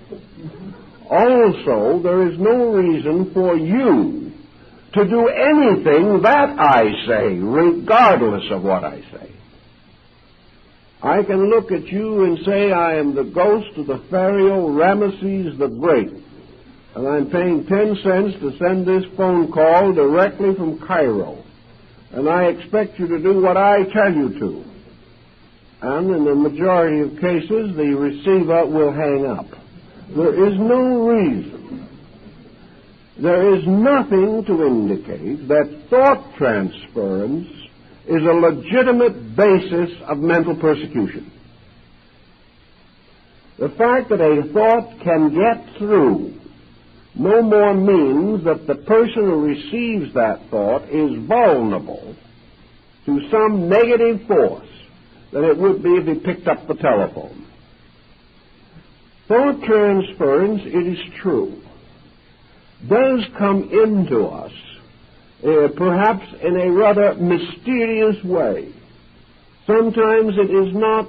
Also, there is no reason for you to do anything that I say, regardless of what I say. I can look at you and say I am the ghost of the pharaoh Ramesses the Great, and I'm paying 10 cents to send this phone call directly from Cairo, and I expect you to do what I tell you to. And in the majority of cases, the receiver will hang up. There is no reason, there is nothing to indicate that thought transference is a legitimate basis of mental persecution. The fact that a thought can get through no more means that the person who receives that thought is vulnerable to some negative force than it would be if he picked up the telephone. Thought transference, it is true, does come into us, perhaps in a rather mysterious way. Sometimes it is not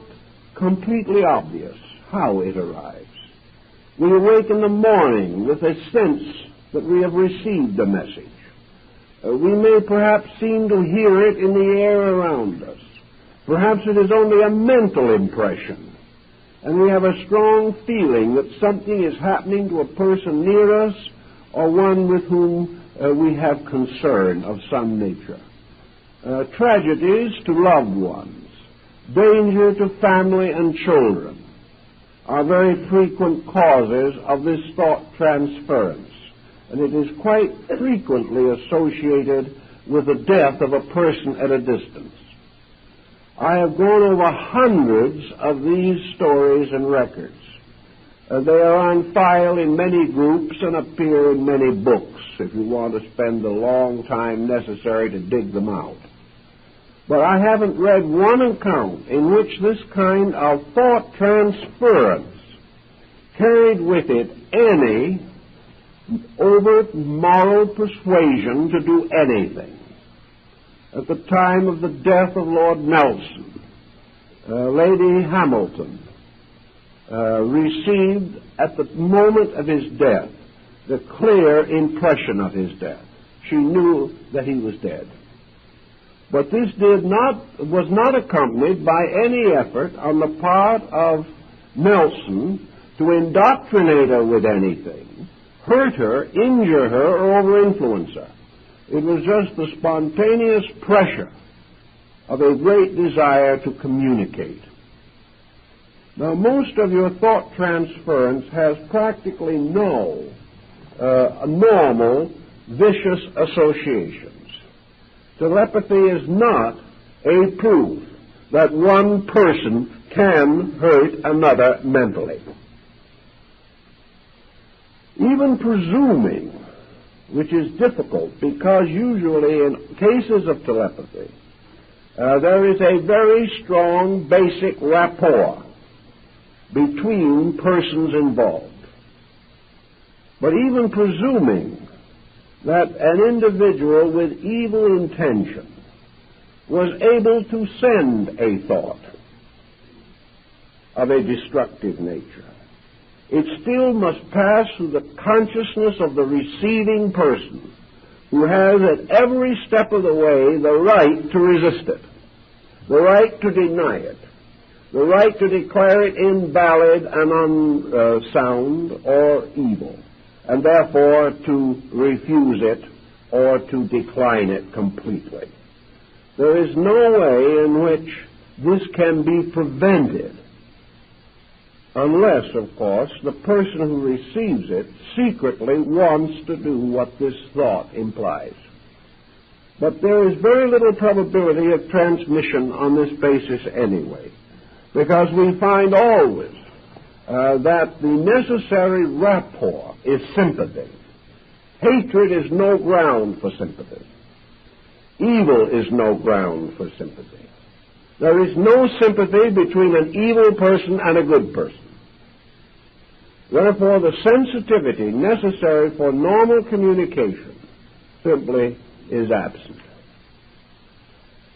completely obvious how it arrives. We awake in the morning with a sense that we have received a message. We may perhaps seem to hear it in the air around us. Perhaps it is only a mental impression, and we have a strong feeling that something is happening to a person near us or one with whom we have concern of some nature. Tragedies to loved ones, danger to family and children are very frequent causes of this thought transference, and it is quite frequently associated with the death of a person at a distance. I have gone over hundreds of these stories and records. They are on file in many groups and appear in many books if you want to spend the long time necessary to dig them out. But I haven't read one account in which this kind of thought transference carried with it any overt moral persuasion to do anything. At the time of the death of Lord Nelson, Lady Hamilton received at the moment of his death the clear impression of his death. She knew that he was dead. But this was not accompanied by any effort on the part of Nelson to indoctrinate her with anything, hurt her, injure her, or over-influence her. It was just the spontaneous pressure of a great desire to communicate. Now, most of your thought transference has practically no normal vicious associations. Telepathy is not a proof that one person can hurt another mentally. Even presuming, which is difficult because usually in cases of telepathy, there is a very strong basic rapport between persons involved. But even presuming that an individual with evil intention was able to send a thought of a destructive nature, it still must pass through the consciousness of the receiving person, who has at every step of the way the right to resist it, the right to deny it, the right to declare it invalid and unsound or evil, and therefore to refuse it or to decline it completely. There is no way in which this can be prevented, unless, of course, the person who receives it secretly wants to do what this thought implies. But there is very little probability of transmission on this basis anyway, because we find always that the necessary rapport is sympathy. Hatred is no ground for sympathy. Evil is no ground for sympathy. There is no sympathy between an evil person and a good person. Therefore, the sensitivity necessary for normal communication simply is absent.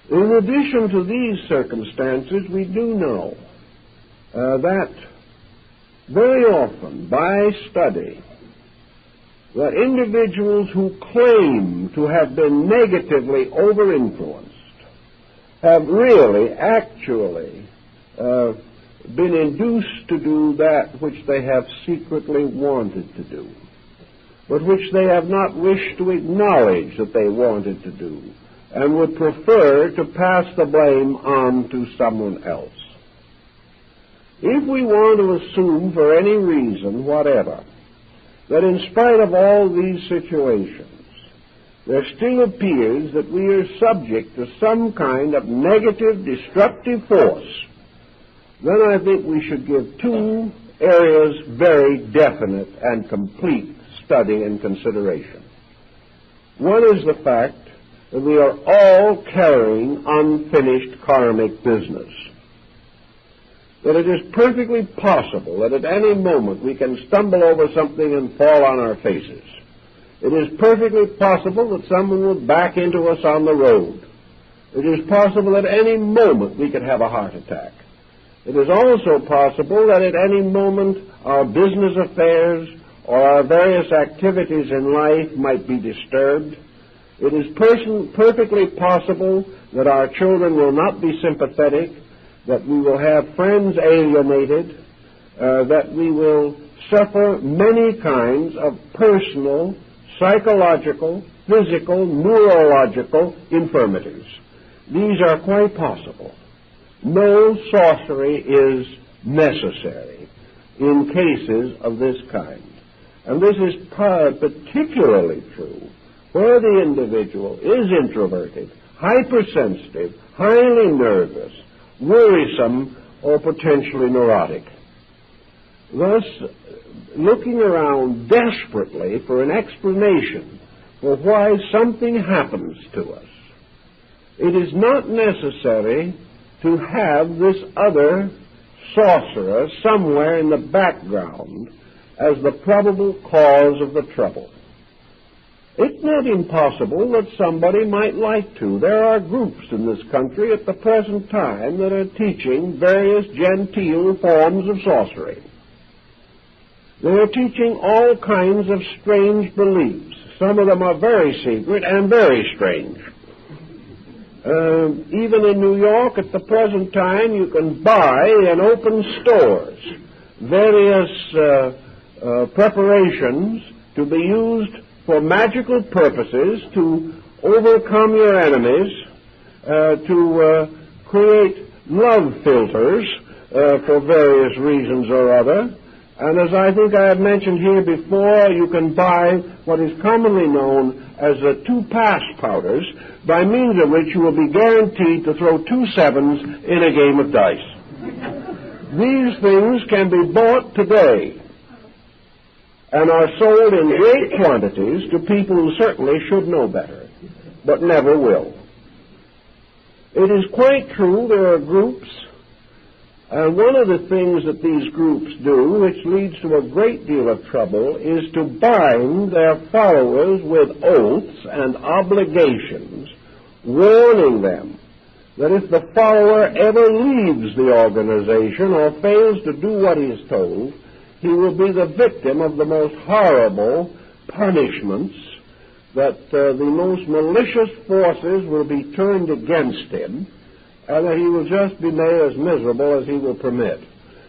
In addition to these circumstances, we do know that very often, by study, that individuals who claim to have been negatively over-influenced have really, actually, been induced to do that which they have secretly wanted to do, but which they have not wished to acknowledge that they wanted to do, and would prefer to pass the blame on to someone else. If we want to assume for any reason whatever that in spite of all these situations there still appears that we are subject to some kind of negative, destructive force, then I think we should give two areas very definite and complete study and consideration. One is the fact that we are all carrying unfinished karmic business. That it is perfectly possible that at any moment we can stumble over something and fall on our faces. It is perfectly possible that someone will back into us on the road. It is possible at any moment we could have a heart attack. It is also possible that at any moment our business affairs or our various activities in life might be disturbed. It is perfectly possible that our children will not be sympathetic, that we will have friends alienated, that we will suffer many kinds of personal, psychological, physical, neurological infirmities. These are quite possible. No sorcery is necessary in cases of this kind. And this is particularly true where the individual is introverted, hypersensitive, highly nervous, worrisome, or potentially neurotic. Thus, looking around desperately for an explanation for why something happens to us, it is not necessary to have this other sorcerer somewhere in the background as the probable cause of the trouble. It's not impossible that somebody might like to. There are groups in this country at the present time that are teaching various genteel forms of sorcery. They are teaching all kinds of strange beliefs. Some of them are very secret and very strange. Even in New York at the present time, you can buy in open stores various preparations to be used for magical purposes to overcome your enemies, to create love filters for various reasons or other. And as I think I have mentioned here before, you can buy what is commonly known as the 2-pass powders, by means of which you will be guaranteed to throw 2 sevens in a game of dice. These things can be bought today and are sold in great quantities to people who certainly should know better, but never will. It is quite true there are groups, and one of the things that these groups do, which leads to a great deal of trouble, is to bind their followers with oaths and obligations, warning them that if the follower ever leaves the organization or fails to do what he is told, he will be the victim of the most horrible punishments, that the most malicious forces will be turned against him, and that he will just be made as miserable as he will permit.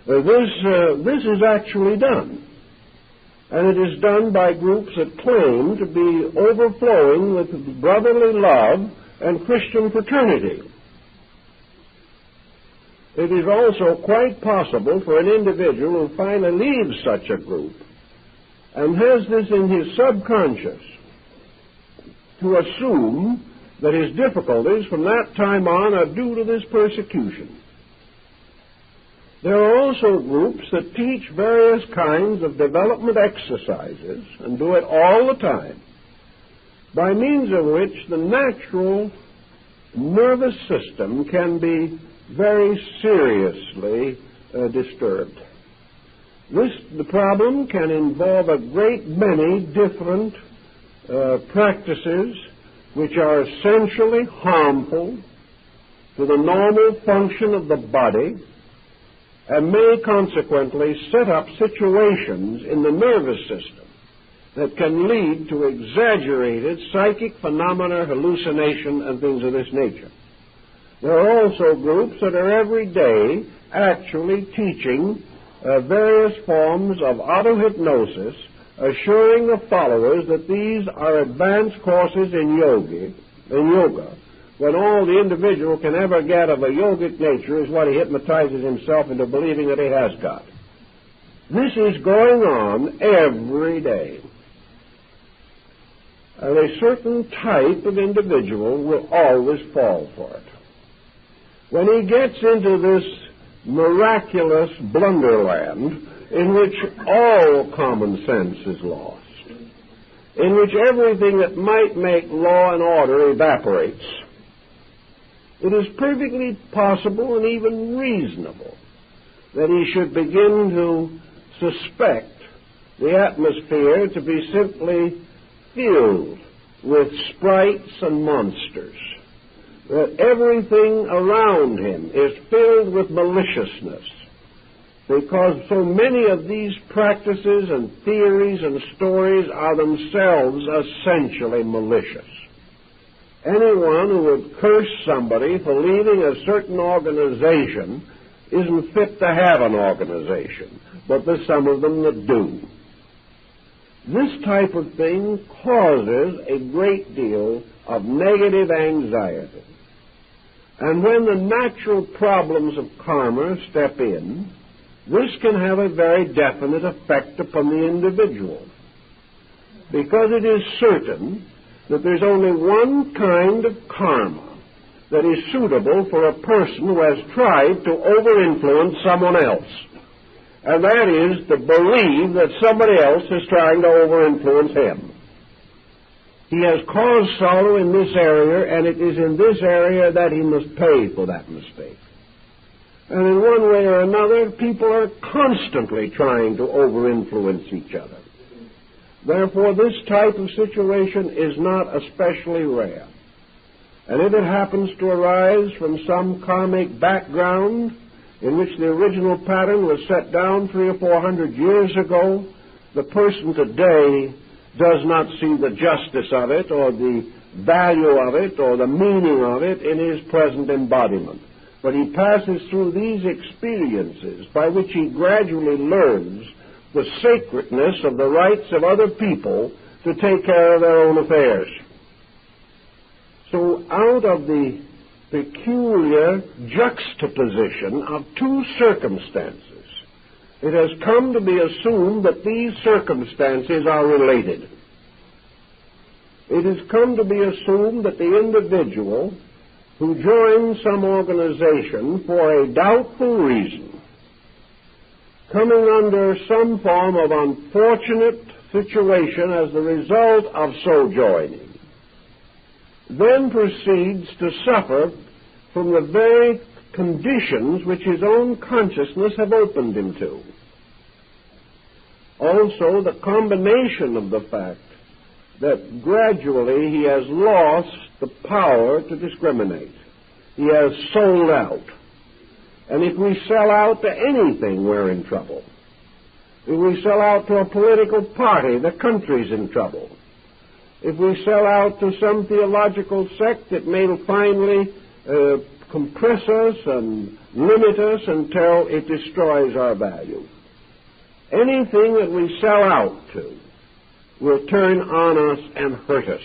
This is actually done. And it is done by groups that claim to be overflowing with brotherly love and Christian fraternity. It is also quite possible for an individual who finally leaves such a group and has this in his subconscious to assume that his difficulties from that time on are due to this persecution. There are also groups that teach various kinds of development exercises, and do it all the time, by means of which the natural nervous system can be very seriously disturbed. The problem can involve a great many different practices which are essentially harmful to the normal function of the body, and may consequently set up situations in the nervous system that can lead to exaggerated psychic phenomena, hallucination, and things of this nature. There are also groups that are every day actually teaching various forms of auto-hypnosis, assuring the followers that these are advanced courses in yoga, when all the individual can ever get of a yogic nature is what he hypnotizes himself into believing that he has got. This is going on every day. And a certain type of individual will always fall for it. When he gets into this miraculous blunderland in which all common sense is lost, in which everything that might make law and order evaporates, it is perfectly possible and even reasonable that he should begin to suspect the atmosphere to be simply filled with sprites and monsters, that everything around him is filled with maliciousness, because so many of these practices and theories and stories are themselves essentially malicious. Anyone who would curse somebody for leaving a certain organization isn't fit to have an organization, but there's some of them that do. This type of thing causes a great deal of negative anxiety. And when the natural problems of karma step in, this can have a very definite effect upon the individual, because it is certain that there's only one kind of karma that is suitable for a person who has tried to over-influence someone else, and that is to believe that somebody else is trying to over-influence him. He has caused sorrow in this area, and it is in this area that he must pay for that mistake. And in one way or another, people are constantly trying to over-influence each other. Therefore, this type of situation is not especially rare. And if it happens to arise from some karmic background in which the original pattern was set down 300 or 400 years ago, the person today does not see the justice of it or the value of it or the meaning of it in his present embodiment. But he passes through these experiences by which he gradually learns the sacredness of the rights of other people to take care of their own affairs. So out of the peculiar juxtaposition of two circumstances. It has come to be assumed that these circumstances are related. It has come to be assumed that the individual who joins some organization for a doubtful reason, coming under some form of unfortunate situation as the result of so joining, then proceeds to suffer from the very conditions which his own consciousness have opened him to. Also, the combination of the fact that gradually he has lost the power to discriminate. He has sold out. And if we sell out to anything, we're in trouble. If we sell out to a political party, the country's in trouble. If we sell out to some theological sect, it may finally compress us and limit us until it destroys our value. Anything that we sell out to will turn on us and hurt us.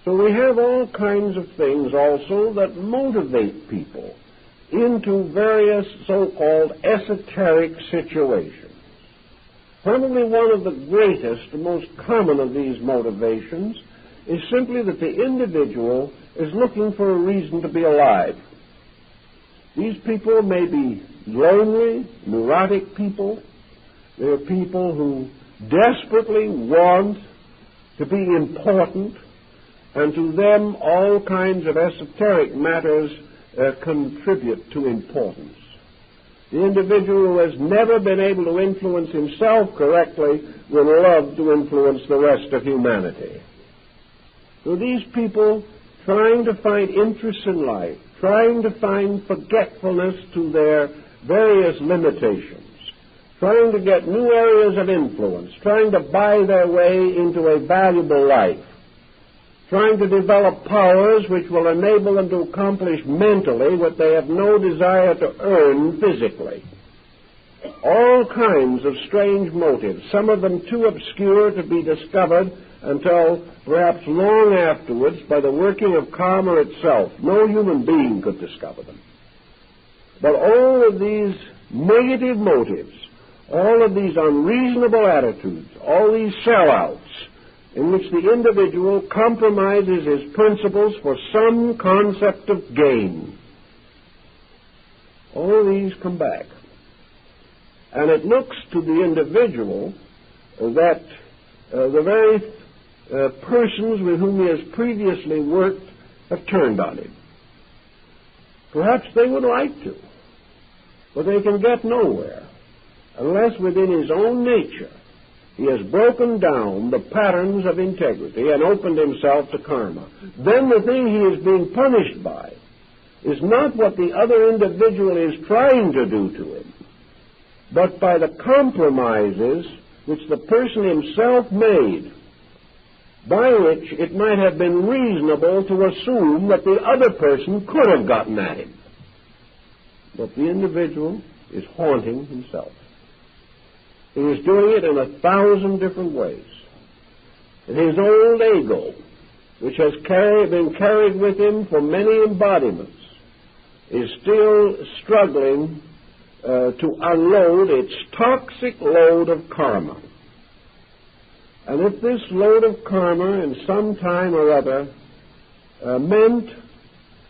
So we have all kinds of things also that motivate people into various so-called esoteric situations. Probably one of the greatest and most common of these motivations is simply that the individual is looking for a reason to be alive. These people may be lonely, neurotic people. They're people who desperately want to be important, and to them all kinds of esoteric matters contribute to importance. The individual who has never been able to influence himself correctly will love to influence the rest of humanity. So these people trying to find interest in life, trying to find forgetfulness to their various limitations, trying to get new areas of influence, trying to buy their way into a valuable life, trying to develop powers which will enable them to accomplish mentally what they have no desire to earn physically. All kinds of strange motives, some of them too obscure to be discovered until perhaps long afterwards by the working of karma itself. No human being could discover them. But all of these negative motives, all of these unreasonable attitudes, all these sellouts, in which the individual compromises his principles for some concept of gain, all these come back. And it looks to the individual that the very persons with whom he has previously worked have turned on him. Perhaps they would like to, but they can get nowhere unless within his own nature he has broken down the patterns of integrity and opened himself to karma. Then the thing he is being punished by is not what the other individual is trying to do to him, but by the compromises which the person himself made, by which it might have been reasonable to assume that the other person could have gotten at him. But the individual is haunting himself. He is doing it in 1,000 different ways. And his old ego, which has been carried with him for many embodiments, is still struggling to unload its toxic load of karma. And if this load of karma in some time or other meant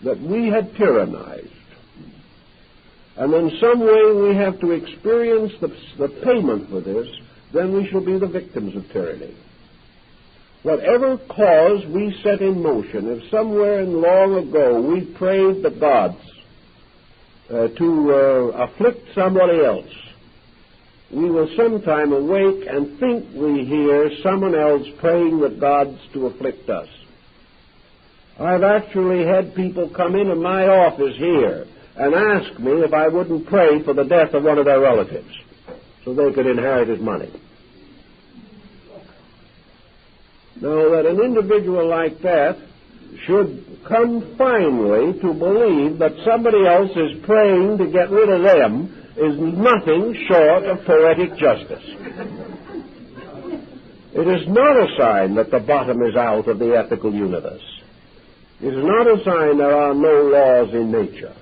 that we had tyrannized, and in some way we have to experience the payment for this, then we shall be the victims of tyranny. Whatever cause we set in motion, if somewhere in long ago we prayed the gods to afflict somebody else, we will sometime awake and think we hear someone else praying the gods to afflict us. I've actually had people come into my office here and ask me if I wouldn't pray for the death of one of their relatives so they could inherit his money. Now, that an individual like that should come finally to believe that somebody else is praying to get rid of them is nothing short of poetic justice. It is not a sign that the bottom is out of the ethical universe. It is not a sign there are no laws in nature.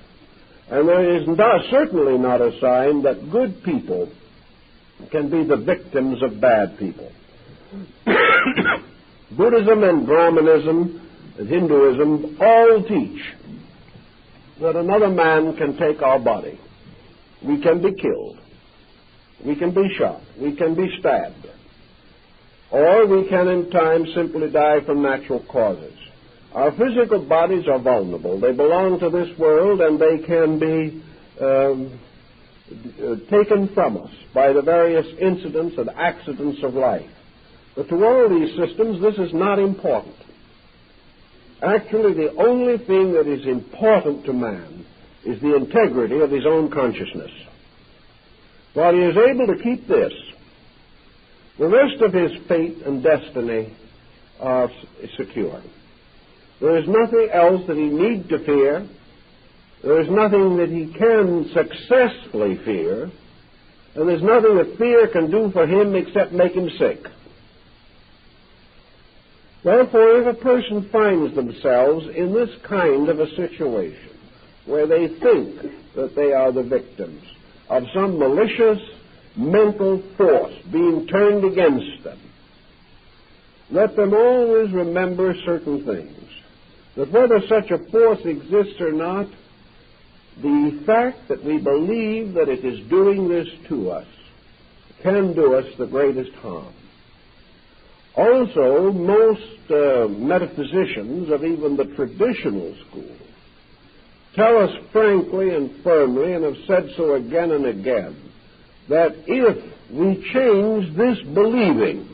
And there is certainly not a sign that good people can be the victims of bad people. Buddhism and Brahmanism and Hinduism all teach that another man can take our body. We can be killed. We can be shot. We can be stabbed. Or we can in time simply die from natural causes. Our physical bodies are vulnerable. They belong to this world, and they can be taken from us by the various incidents and accidents of life. But to all these systems, this is not important. Actually, the only thing that is important to man is the integrity of his own consciousness. While he is able to keep this, the rest of his fate and destiny are secure. There is nothing else that he need to fear. There is nothing that he can successfully fear. And there's nothing that fear can do for him except make him sick. Therefore, if a person finds themselves in this kind of a situation where they think that they are the victims of some malicious mental force being turned against them, let them always remember certain things. That whether such a force exists or not, the fact that we believe that it is doing this to us can do us the greatest harm. Also, most metaphysicians of even the traditional school tell us frankly and firmly, and have said so again and again, that if we change this believing,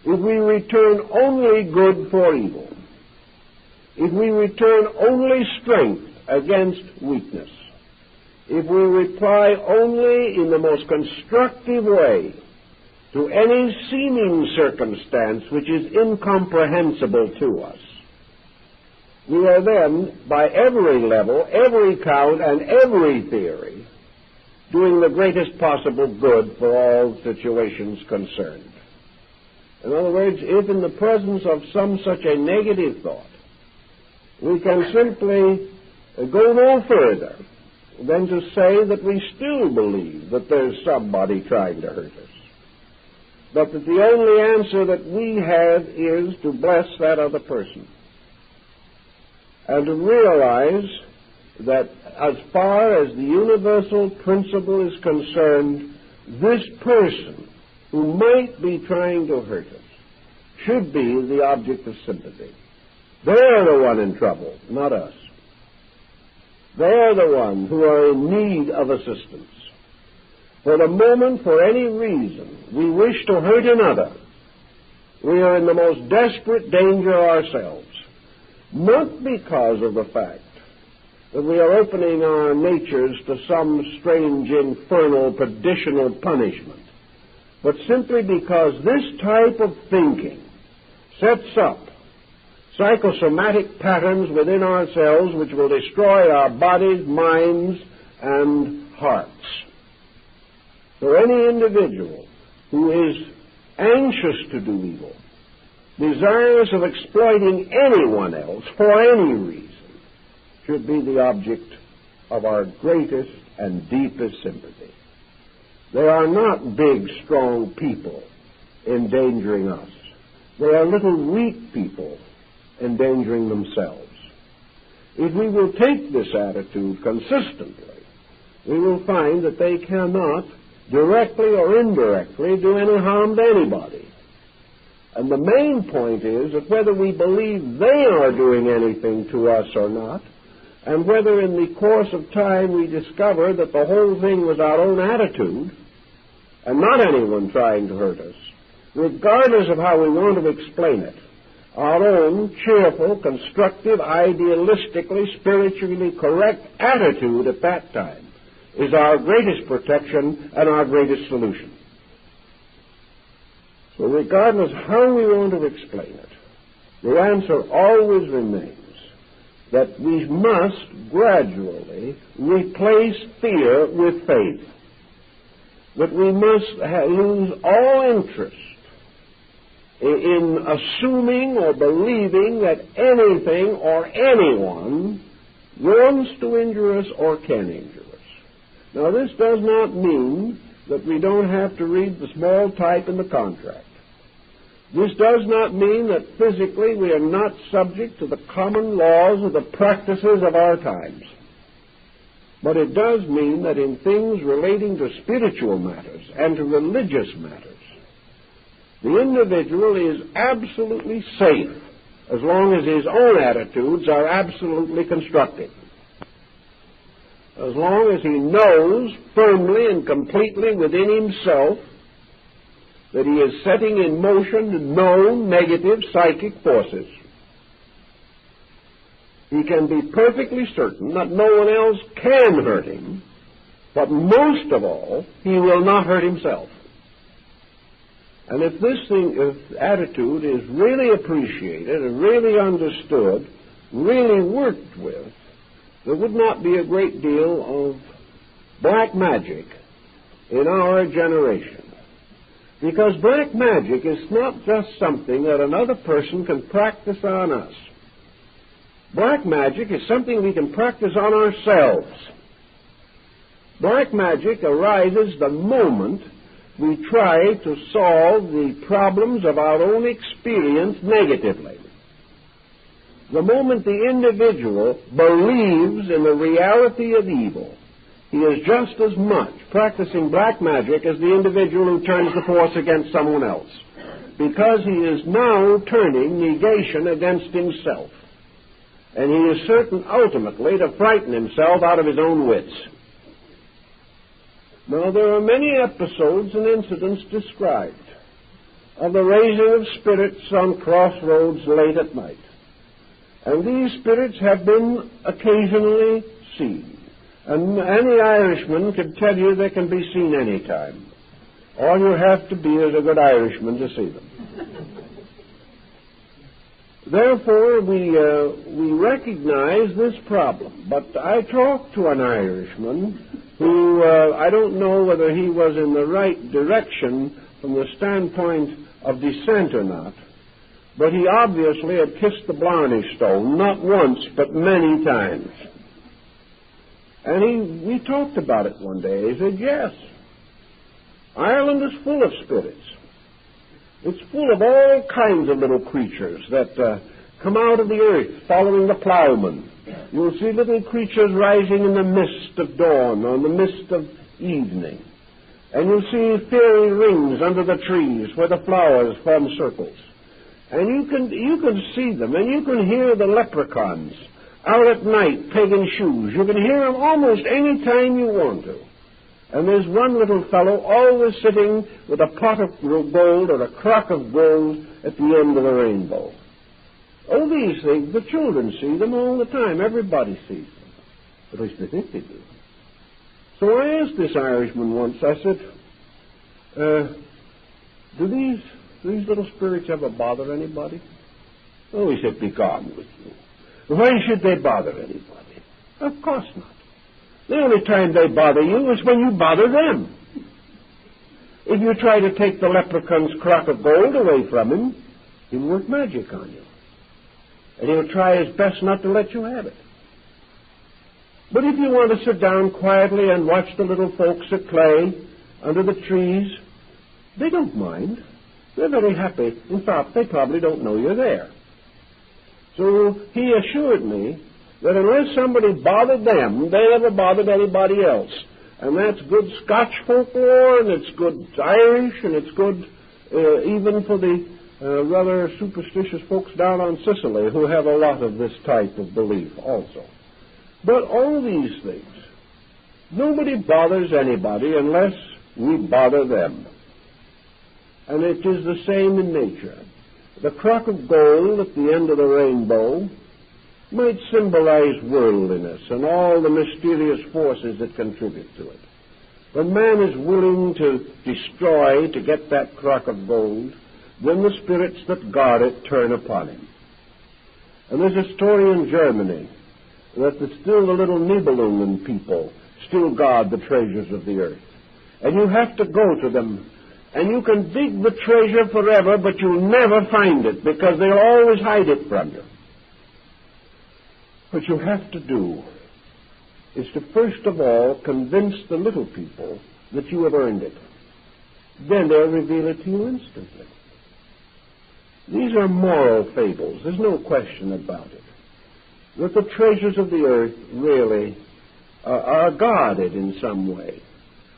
if we return only good for evil, if we return only strength against weakness, if we reply only in the most constructive way to any seeming circumstance which is incomprehensible to us, we are then, by every level, every count, and every theory, doing the greatest possible good for all situations concerned. In other words, if in the presence of some such a negative thought, we can simply go no further than to say that we still believe that there's somebody trying to hurt us, but that the only answer that we have is to bless that other person and to realize that as far as the universal principle is concerned, this person who might be trying to hurt us should be the object of sympathy. They're the one in trouble, not us. They're the one who are in need of assistance. For the moment, for any reason, we wish to hurt another, we are in the most desperate danger ourselves, not because of the fact that we are opening our natures to some strange, infernal, perditional punishment, but simply because this type of thinking sets up psychosomatic patterns within ourselves which will destroy our bodies, minds, and hearts. So any individual who is anxious to do evil, desirous of exploiting anyone else for any reason, should be the object of our greatest and deepest sympathy. They are not big, strong people endangering us. They are little, weak people endangering themselves. If we will take this attitude consistently, we will find that they cannot, directly or indirectly, do any harm to anybody. And the main point is that whether we believe they are doing anything to us or not, and whether in the course of time we discover that the whole thing was our own attitude and not anyone trying to hurt us, regardless of how we want to explain it, our own cheerful, constructive, idealistically, spiritually correct attitude at that time is our greatest protection and our greatest solution. So regardless how we want to explain it, the answer always remains that we must gradually replace fear with faith, that we must lose all interest in assuming or believing that anything or anyone wants to injure us or can injure us. Now, this does not mean that we don't have to read the small type in the contract. This does not mean that physically we are not subject to the common laws or the practices of our times. But it does mean that in things relating to spiritual matters and to religious matters, the individual is absolutely safe as long as his own attitudes are absolutely constructive. As long as he knows firmly and completely within himself that he is setting in motion known negative psychic forces, he can be perfectly certain that no one else can hurt him, but most of all, he will not hurt himself. And if this attitude is really appreciated and really understood, really worked with, there would not be a great deal of black magic in our generation. Because black magic is not just something that another person can practice on us. Black magic is something we can practice on ourselves. Black magic arises the moment we try to solve the problems of our own experience negatively. The moment the individual believes in the reality of evil, he is just as much practicing black magic as the individual who turns the force against someone else, because he is now turning negation against himself. And he is certain ultimately to frighten himself out of his own wits. Now, there are many episodes and incidents described of the raising of spirits on crossroads late at night. And these spirits have been occasionally seen. And any Irishman can tell you they can be seen any time. All you have to be is a good Irishman to see them. Therefore, we recognize this problem. But I talked to an Irishman who, I don't know whether he was in the right direction from the standpoint of descent or not, but he obviously had kissed the Blarney Stone, not once, but many times. And we talked about it one day. He said, yes, Ireland is full of spirits. It's full of all kinds of little creatures that come out of the earth following the plowman. You'll see little creatures rising in the mist of dawn or in the mist of evening. And you'll see fairy rings under the trees where the flowers form circles. And you can see them, and you can hear the leprechauns out at night pegging shoes. You can hear them almost any time you want to. And there's one little fellow always sitting with a pot of gold or a crock of gold at the end of the rainbow. Oh, these things, the children see them all the time. Everybody sees them. At least they think they do. So I asked this Irishman once, I said, do these little spirits ever bother anybody? Oh, he said, be gone with you. Why should they bother anybody? Of course not. The only time they bother you is when you bother them. If you try to take the leprechaun's crock of gold away from him, he'll work magic on you. And he'll try his best not to let you have it. But if you want to sit down quietly and watch the little folks at play under the trees, they don't mind. They're very happy. In fact, they probably don't know you're there. So he assured me that unless somebody bothered them, they never bothered anybody else. And that's good Scotch folklore, and it's good Irish, and it's good even for the rather superstitious folks down on Sicily who have a lot of this type of belief also. But all these things, nobody bothers anybody unless we bother them. And it is the same in nature. The crock of gold at the end of the rainbow might symbolize worldliness and all the mysterious forces that contribute to it. When man is willing to destroy to get that crock of gold, then the spirits that guard it turn upon him. And there's a story in Germany that still the little Nibelungen people still guard the treasures of the earth. And you have to go to them And you can dig the treasure forever, but you'll never find it because they'll always hide it from you. What you have to do is to first of all convince the little people that you have earned it. Then they'll reveal it to you instantly. These are moral fables. There's no question about it. That the treasures of the earth really are guarded in some way.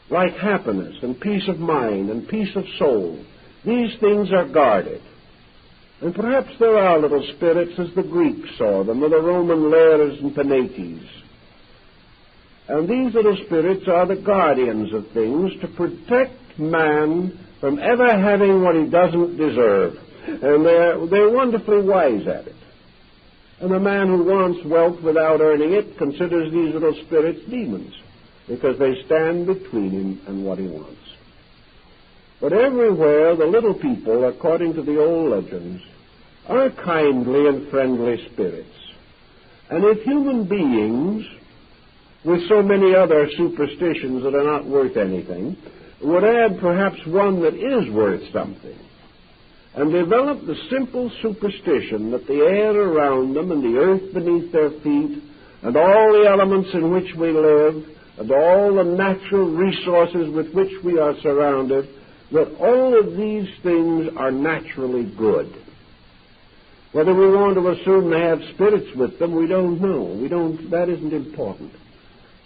Like happiness and peace of mind and peace of soul. These things are guarded. And perhaps there are little spirits as the Greeks saw them, or the Roman Lares and Penates. And these little spirits are the guardians of things to protect man from ever having what he doesn't deserve. And they're wonderfully wise at it. And the man who wants wealth without earning it considers these little spirits demons, because they stand between him and what he wants. But everywhere the little people, according to the old legends, are kindly and friendly spirits. And if human beings, with so many other superstitions that are not worth anything, would add perhaps one that is worth something, and develop the simple superstition that the air around them and the earth beneath their feet and all the elements in which we live and all the natural resources with which we are surrounded, that all of these things are naturally good. Whether we want to assume they have spirits with them, we don't know. That isn't important.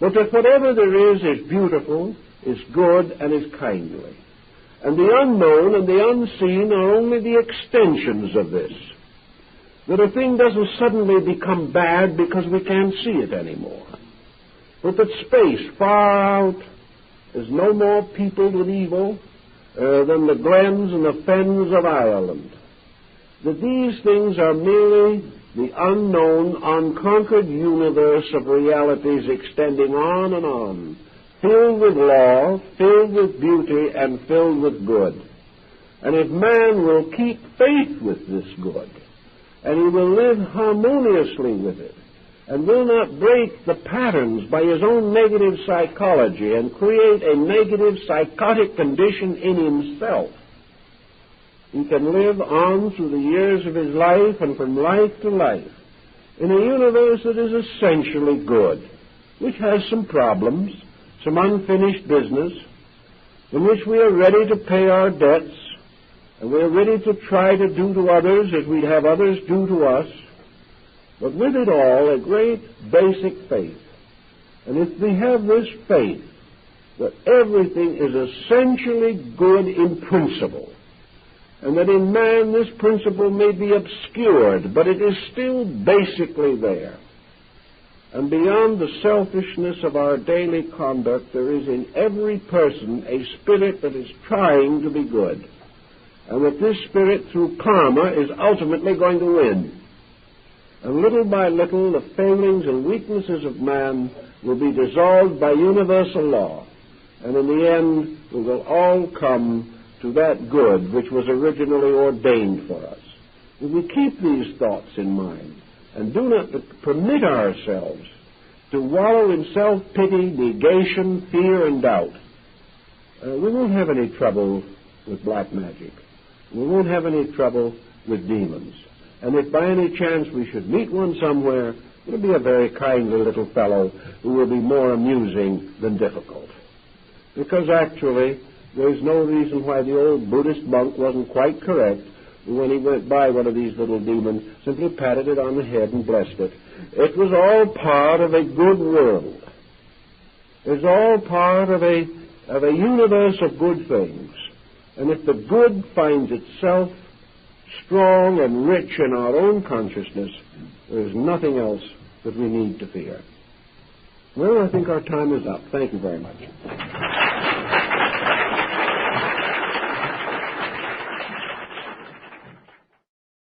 But that whatever there is beautiful, is good, and is kindly. And the unknown and the unseen are only the extensions of this. That a thing doesn't suddenly become bad because we can't see it anymore. But that space far out is no more peopled with evil than the glens and the fens of Ireland. That these things are merely the unknown, unconquered universe of realities extending on and on, filled with law, filled with beauty, and filled with good. And if man will keep faith with this good, and he will live harmoniously with it, and will not break the patterns by his own negative psychology and create a negative psychotic condition in himself, he can live on through the years of his life and from life to life in a universe that is essentially good, which has some problems, some unfinished business, in which we are ready to pay our debts, and we are ready to try to do to others as we'd have others do to us, but with it all a great basic faith. And if we have this faith that everything is essentially good in principle, and that in man this principle may be obscured, but it is still basically there. And beyond the selfishness of our daily conduct, there is in every person a spirit that is trying to be good. And that this spirit, through karma, is ultimately going to win. And little by little, the failings and weaknesses of man will be dissolved by universal law. And in the end, we will all come to that good which was originally ordained for us. If we keep these thoughts in mind and do not permit ourselves to wallow in self-pity, negation, fear, and doubt, we won't have any trouble with black magic. We won't have any trouble with demons. And if by any chance we should meet one somewhere, it'll be a very kindly little fellow who will be more amusing than difficult. Because actually, there's no reason why the old Buddhist monk wasn't quite correct when he went by one of these little demons, simply patted it on the head and blessed it. It was all part of a good world. It's all part of a universe of good things. And if the good finds itself strong and rich in our own consciousness, there's nothing else that we need to fear. Well, I think our time is up. Thank you very much.